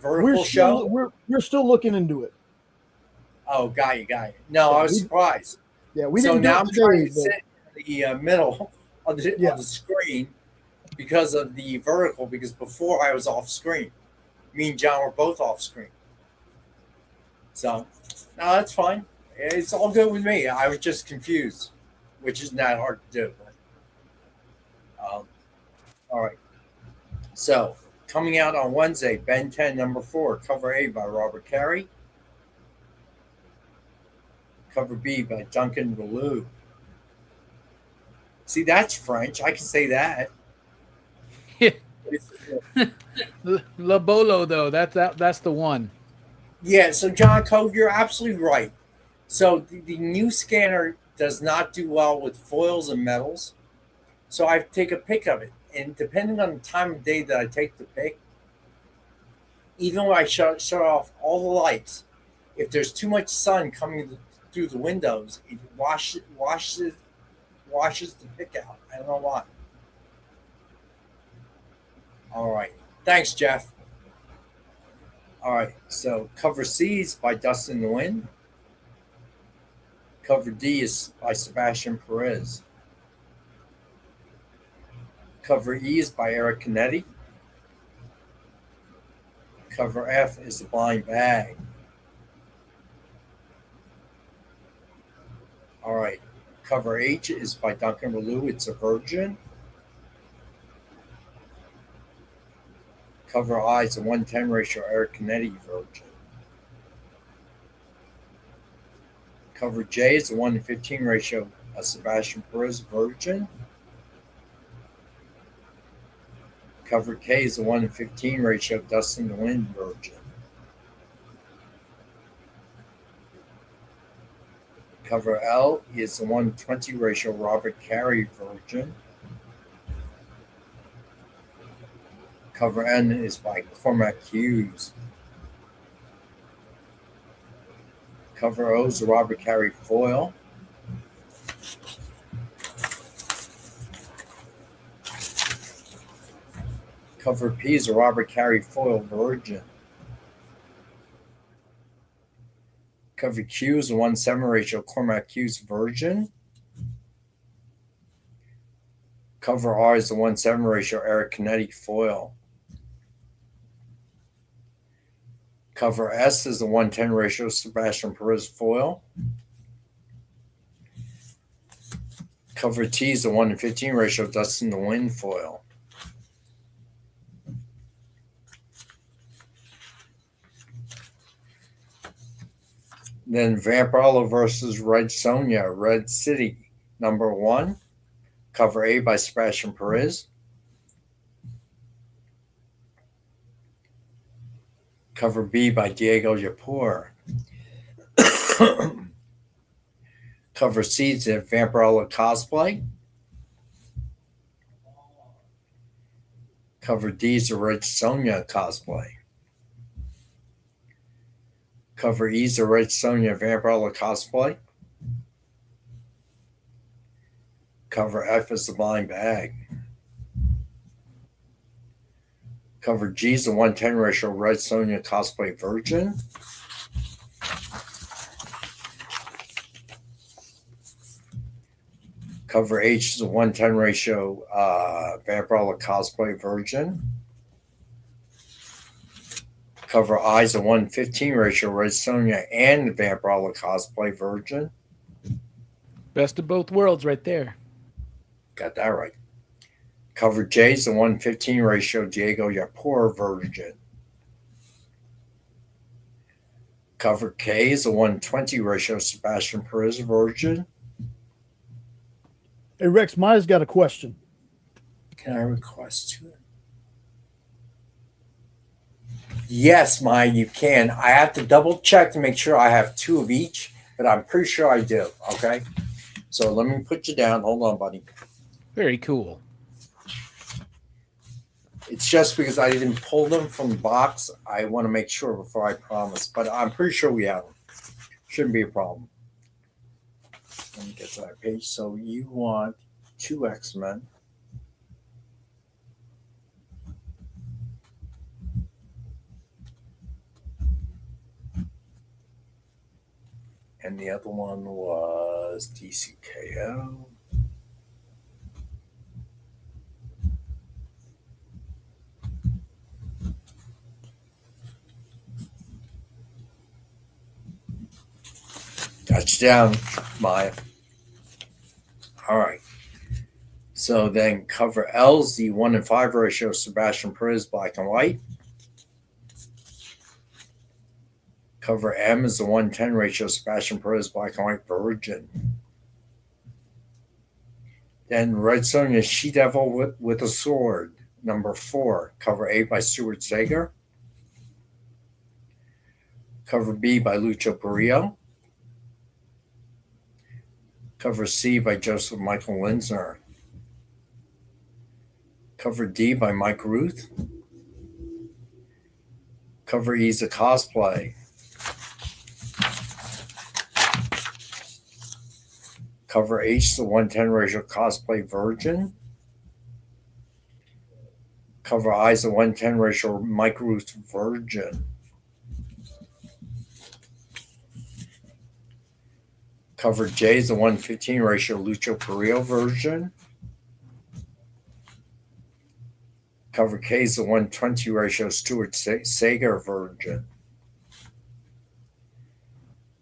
We're show? We're still looking into it. Oh, got you. No, I was surprised. Yeah, we so didn't now do I'm it trying today, to sit in the middle of the screen because of the vertical, because before I was off screen. Me and John were both off screen. So, no, that's fine. It's all good with me. I was just confused, which isn't that hard to do. But, all right. So, coming out on Wednesday, Ben 10, number 4, cover A by Robert Carey. Cover B by Duncan Relu. See, that's French. I can say that. La Bolo, though, that's the one. Yeah, so John Code, you're absolutely right. So the new scanner does not do well with foils and metals. So I take a pic of it. And depending on the time of day that I take the pic, even when I shut off all the lights, if there's too much sun coming through the windows, it washes the pick out. I don't know why. All right. Thanks, Jeff. All right. So cover C is by Dust in the Wind. Cover D is by Sebastian Perez. Cover E is by Eric Canetti. Cover F is The Blind Bag. All right. Cover H is by Duncan Relu. It's a Virgin. Cover I is a 1:10 ratio Eric Canetti Virgin. Cover J is a 1:15 ratio Sebastian Perez Virgin. Cover K is a 1:15 ratio Dust in the Wind Virgin. Cover L is a 1:20 ratio Robert Carey Virgin. Cover N is by Cormac Hughes. Cover O is a Robert Carey foil. Cover P is a Robert Carey foil Virgin. Cover Q is a 1:7 ratio Cormac Hughes Virgin. Cover R is a 1:7 ratio Eric Canetti foil. Cover S is the 1:10 ratio Sebastian Perez foil. Cover T is the 1:15 ratio Dust in the Wind foil. Then Vampirella versus Red Sonja, Red City, number 1. Cover A by Sebastian Perez. Cover B by Diego Yapur. Cover C is a Vampirella cosplay. Cover D is a Red Sonja cosplay. Cover E is a Red Sonja Vampirella cosplay. Cover F is the Blind Bag. Cover G is a 1:10 ratio Red Sonja cosplay Virgin. Cover H is a 1:10 ratio Vampirella cosplay Virgin. Cover I is a 1:15 ratio Red Sonja and Vampirella cosplay Virgin. Best of both worlds right there. Got that right. Cover J is a 1:15 ratio Diego Yapur Virgin. Cover K is a 1:20 ratio Sebastian Perez Virgin. Hey, Rex, Maya's got a question. Can I request to it? Yes, Maya, you can. I have to double check to make sure I have 2 of each, but I'm pretty sure I do. Okay. So let me put you down. Hold on, buddy. Very cool. It's just because I didn't pull them from the box. I want to make sure before I promise, but I'm pretty sure we have them. Shouldn't be a problem. Let me get to that page. So you want 2 X-Men. And the other one was DCKO. Touchdown, Maya. All right. So then cover L's the 1:5 ratio Sebastian Perez black and white. Cover M is the 1:10 ratio Sebastian Perez black and white Virgin. Then Red Sonja She Devil with a Sword, number 4. Cover A by Stuart Sager. Cover B by Lucho Perillo. Cover C by Joseph Michael Linsner. Cover D by Mike Ruth. Cover E is a cosplay. Cover H, the 110 ratio cosplay virgin. Cover I is the 110 ratio Mike Ruth virgin. Cover J is the 115 ratio Lucho Carrillo version. Cover K is the 120 ratio Stuart Sager version.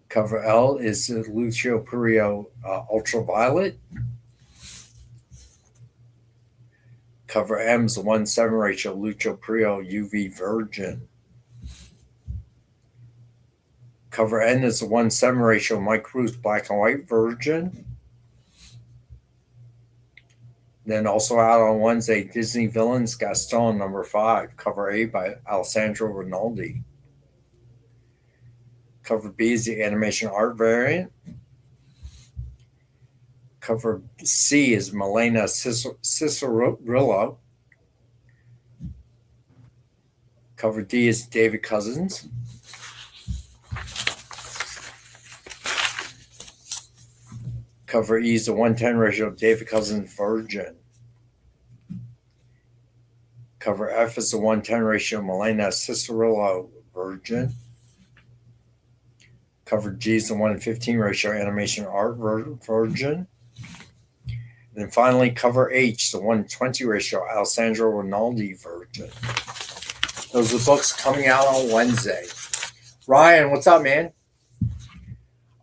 Cover L is the Lucio Carrillo Ultraviolet. Cover M is the 1/7 ratio Lucio Carrillo UV Virgin. Cover N is the 1/7 ratio Mike Ruth Black and White Virgin. Then also out on Wednesday, Disney Villains Gaston number 5, cover A by Alessandro Rinaldi. Cover B is the animation art variant. Cover C is Milena Cicerillo. Cover D is David Cousins. Cover E is the 110 ratio David Cousins Virgin. Cover F is the 110 ratio Milena Cicerillo Virgin. Cover G is the 115 ratio animation art Virgin. And then finally, cover H, the 120 ratio Alessandro Rinaldi Virgin. Those are the books coming out on Wednesday. Ryan, what's up, man?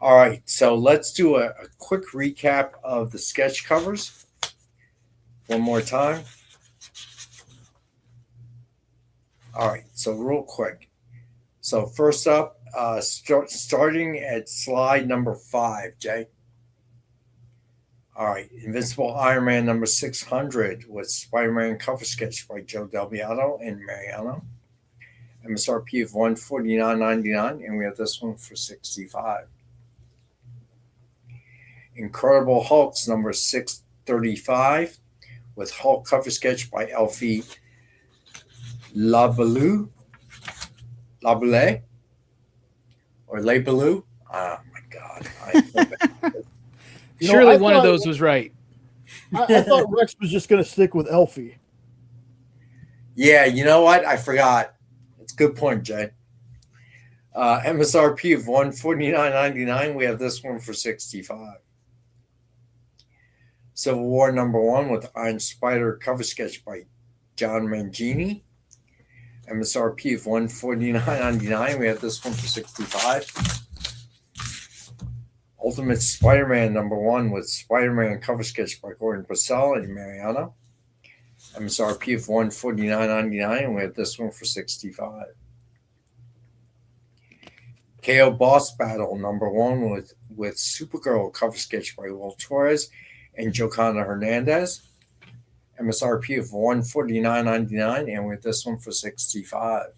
All right, so let's do a quick recap of the sketch covers one more time. All right, so real quick. So first up, starting at slide number 5, Jay. All right, Invincible Iron Man number 600 with Spider-Man cover sketch by Joe Del Beato and Mariano. MSRP of $149.99, and we have this one for $65. Incredible Hulks number 635 with Hulk cover sketch by Elfie Laboule or Laboule. Oh my God! Surely one of those was right. I thought Rex was just going to stick with Elfie. Yeah, you know what? I forgot. It's a good point, Jay. MSRP of $149.99. We have this one for $65. Civil War number 1 with Iron Spider cover sketch by John Mangini. MSRP of $149.99. We have this one for $65. Ultimate Spider-Man number 1 with Spider-Man cover sketch by Gordon Purcell and Mariano. MSRP of $149.99. And we have this one for $65. KO Boss Battle number 1 with Supergirl cover sketch by Will Torres and Joconda Hernandez. MSRP of $149.99, and with this one for $65.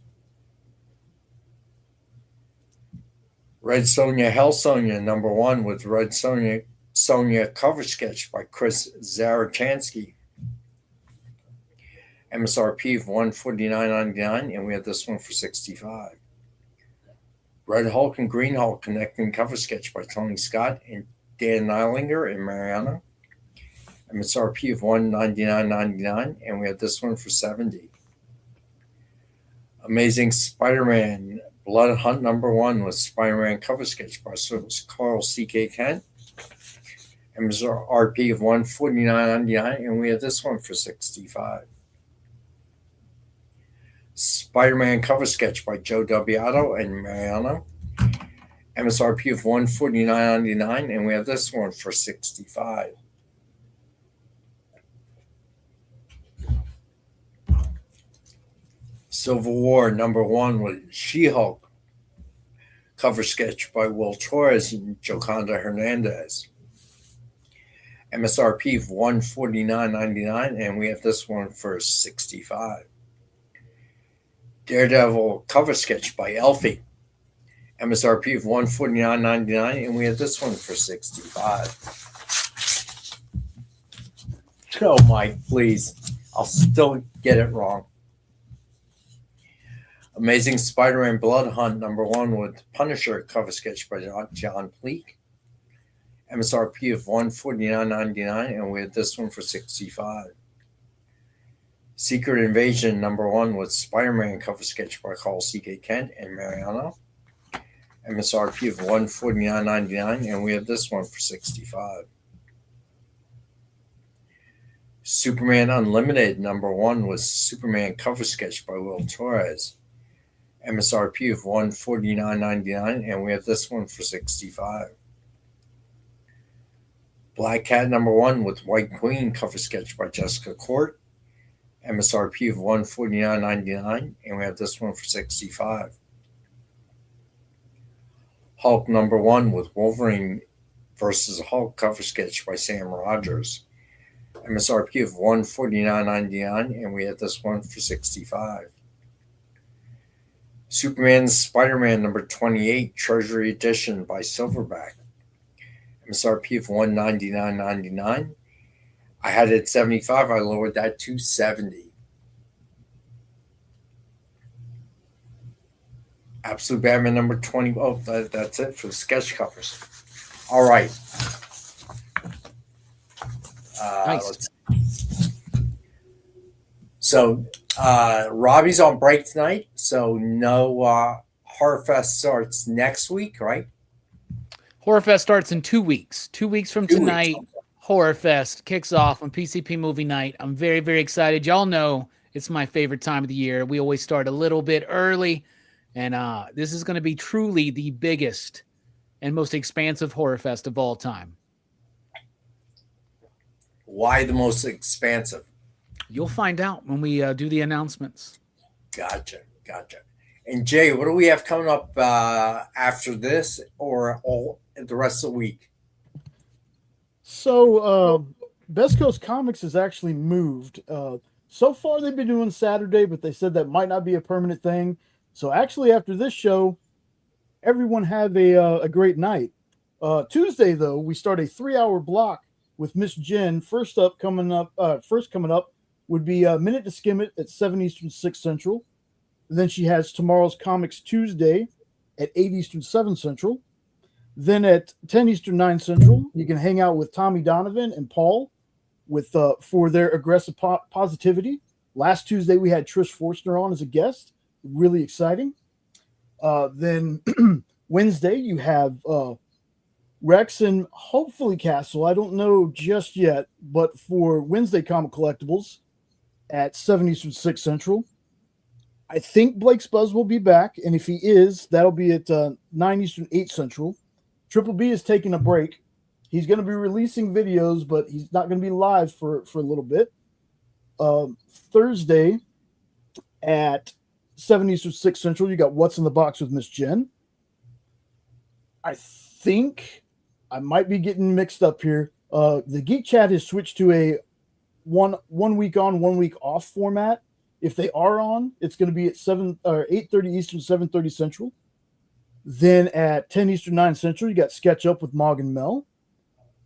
Red Sonja Hell Sonja number 1 with Red Sonja cover sketch by Chris Zarachansky. MSRP of $149.99, and we have this one for $65. Red Hulk and Green Hulk connecting cover sketch by Tony Scott and Dan Neilinger and Mariano. MSRP of $199.99, and we have this one for $70. Amazing Spider-Man Blood Hunt number 1 with Spider-Man cover sketch by Carl C.K. Kent. MSRP of $149.99, and we have this one for $65. Spider-Man cover sketch by Joe Del Beato and Mariano. MSRP of $149.99, and we have this one for $65. Civil War number 1 with She-Hulk cover sketch by Will Torres and Joconda Hernandez. MSRP of $149.99, and we have this one for $65. Daredevil cover sketch by Elfie. MSRP of $149.99, and we have this one for $65. Oh, Mike, please. I'll still get it wrong. Amazing Spider-Man Blood Hunt number 1 with Punisher cover sketch by John Pleak. MSRP of $149.99, and we have this one for $65. Secret Invasion #1 with Spider-Man cover sketch by Carl C.K. Kent and Mariano. MSRP of $149.99, and we have this one for $65. Superman Unlimited #1 with Superman cover sketch by Will Torres. MSRP of $149.99, and we have this one for $65. Black Cat #1 with White Queen cover sketch by Jessica Court. MSRP of $149.99, and we have this one for $65. Hulk #1 with Wolverine versus Hulk cover sketch by Sam Rogers. MSRP of $149.99, and we have this one for $65. Superman Spider-Man #28 Treasury Edition by Silverback. MSRP of $199.99. I had it at $75. I lowered that to $70. Absolute Batman #20. Oh, that's it for the sketch covers. All right. Nice. So Robbie's on break tonight, so no Horror Fest starts next week, right? Horror Fest starts in 2 weeks. 2 weeks from tonight, Horror Fest kicks off on PCP Movie Night. I'm very, very excited. Y'all know it's my favorite time of the year. We always start a little bit early, and this is going to be truly the biggest and most expansive Horror Fest of all time. Why the most expansive? You'll find out when we do the announcements. Gotcha. And Jay, what do we have coming up after this or all the rest of the week? So Best Coast Comics has actually moved. So far they've been doing Saturday, but they said that might not be a permanent thing. So actually after this show, everyone have a great night. Tuesday though, we start a 3-hour block with Miss Jen. First coming up would be Minute to Skim It at 7 Eastern, 6 Central. Then she has Tomorrow's Comics Tuesday at 8 Eastern, 7 Central. Then at 10 Eastern, 9 Central, you can hang out with Tommy Donovan and Paul with for their aggressive positivity. Last Tuesday, we had Trish Forstner on as a guest. Really exciting. Then Wednesday, you have Rex and hopefully Castle. I don't know just yet, but for Wednesday Comic Collectibles at 7 Eastern, 6 Central. I think Blake's Buzz will be back, and if he is, that'll be at 9 Eastern, 8 Central. Triple B is taking a break. He's going to be releasing videos, but he's not going to be live for a little bit. Thursday at 7 Eastern, 6 Central, you got What's in the Box with Miss Jen. I think I might be getting mixed up here. The Geek Chat has switched to a one week on, 1 week off format. If they are on, it's going to be at 8:30 Eastern, 7:30 Central. Then at 10 Eastern, 9 Central, you got Sketch Up with Mog and Mel.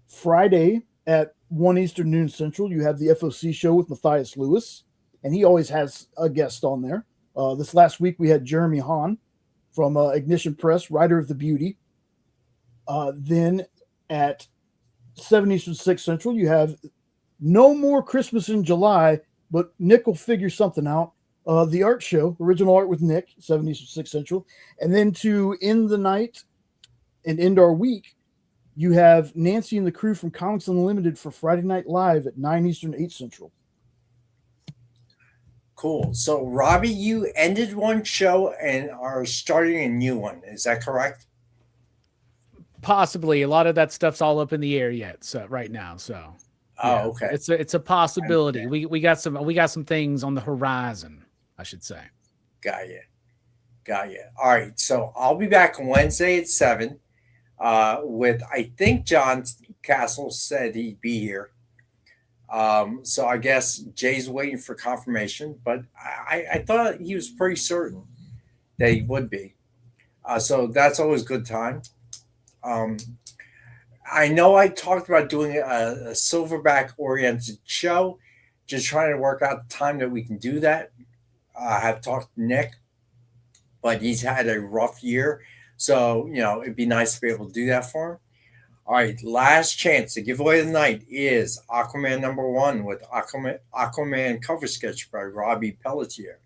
Friday at 1 Eastern, noon Central, you have the FOC show with Matthias Lewis, and he always has a guest on there. This last week, we had Jeremy Hahn from Ignition Press, writer of The Beauty. Then at 7 Eastern, 6 Central, you have No More Christmas in July, but Nick will figure something out. The art show, original art with Nick, 7 Eastern, 6 Central. And then to end the night and end our week, you have Nancy and the crew from Comics Unlimited for Friday Night Live at 9 Eastern, 8 Central. Cool. So, Robbie, you ended one show and are starting a new one. Is that correct? Possibly. A lot of that stuff's all up in the air yet. So right now. So. Yeah, okay. It's a possibility. Okay. We got some things on the horizon, I should say. Got you. All right. So I'll be back Wednesday at 7 with, I think John Castle said he'd be here. So I guess Jay's waiting for confirmation, but I thought he was pretty certain that he would be. So that's always a good time. I know I talked about doing a silverback-oriented show, just trying to work out the time that we can do that. I have talked to Nick, but he's had a rough year. So, it'd be nice to be able to do that for All right, last chance. The giveaway tonight is Aquaman #1 with Aquaman cover sketch by Robbie Pelletier.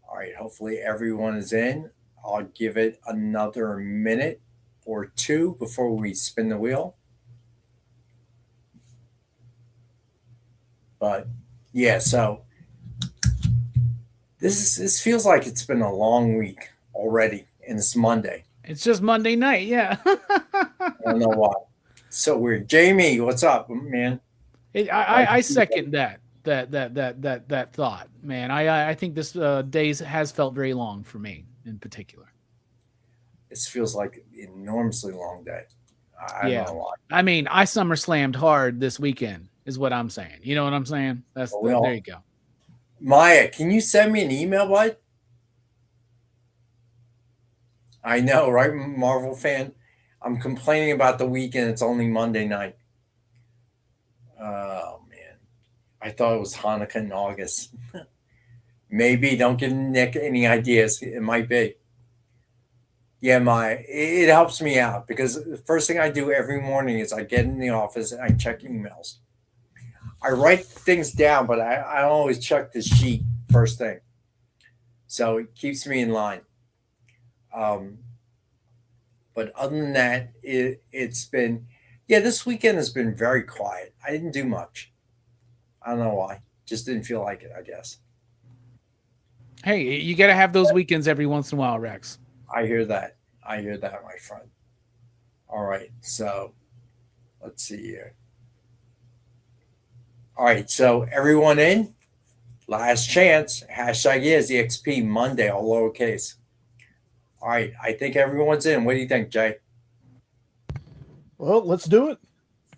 All right, hopefully everyone is in. I'll give it another minute or two before we spin the wheel. But yeah, so this feels like it's been a long week already, and it's Monday. It's just Monday night, yeah. I don't know why. So weird. Jamie, what's up, man? I second that thought, man. I think this days has felt very long for me in particular. This feels like an enormously long day. I don't know why. I mean, I SummerSlammed hard this weekend, is what I'm saying. You know what I'm saying? There you go. Maya, can you send me an email, bud? I know, right, Marvel fan? I'm complaining about the weekend. It's only Monday night. Oh, man. I thought it was Hanukkah in August. Maybe. Don't give Nick any ideas. It might be. Yeah, it helps me out because the first thing I do every morning is I get in the office and I check emails. I write things down, but I don't always check the sheet first thing. So it keeps me in line. But other than that, it's been, this weekend has been very quiet. I didn't do much. I don't know why. Just didn't feel like it, I guess. Hey, you got to have those weekends every once in a while, Rex. I hear that. My friend. All right. So let's see here. All right. So everyone in? Last chance. Hashtag is EXP Monday, all lowercase. All right. I think everyone's in. What do you think, Jay? Well, let's do it.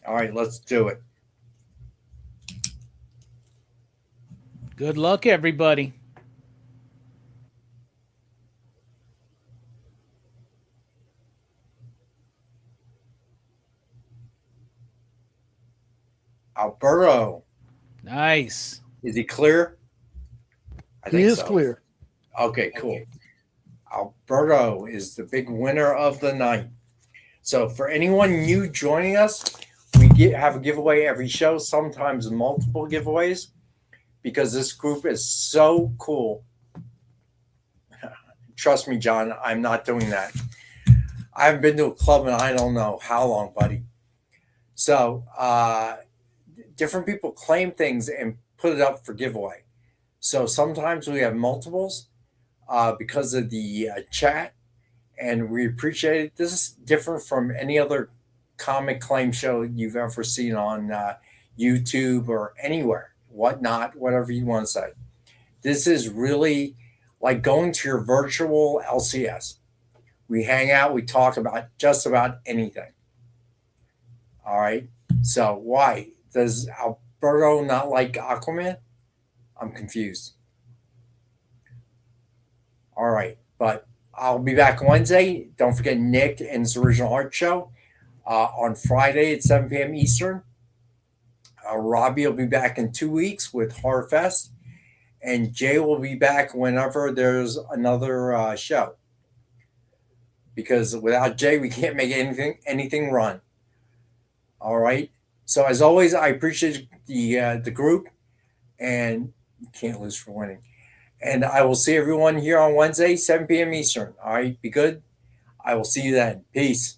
All right. Let's do it. Good luck, everybody. Alberto. Nice. Is he clear? He is clear. Okay, cool. Alberto is the big winner of the night. So for anyone new joining us, we have a giveaway every show, sometimes multiple giveaways, because this group is so cool. Trust me, John, I'm not doing that. I haven't been to a club in I don't know how long, buddy. So different people claim things and put it up for giveaway. So sometimes we have multiples because of the chat, and we appreciate it. This is different from any other comic claim show you've ever seen on YouTube or anywhere, whatnot, whatever you want to say. This is really like going to your virtual LCS. We hang out, we talk about just about anything. All right. So why? Does Alberto not like Aquaman? I'm confused. All right. But I'll be back Wednesday. Don't forget Nick and his original art show on Friday at 7 p.m. Eastern. Robbie will be back in 2 weeks with Horror Fest. And Jay will be back whenever there's another show. Because without Jay, we can't make anything run. All right. So as always, I appreciate the group, and you can't lose for winning. And I will see everyone here on Wednesday, 7 p.m. Eastern. All right. Be good. I will see you then. Peace.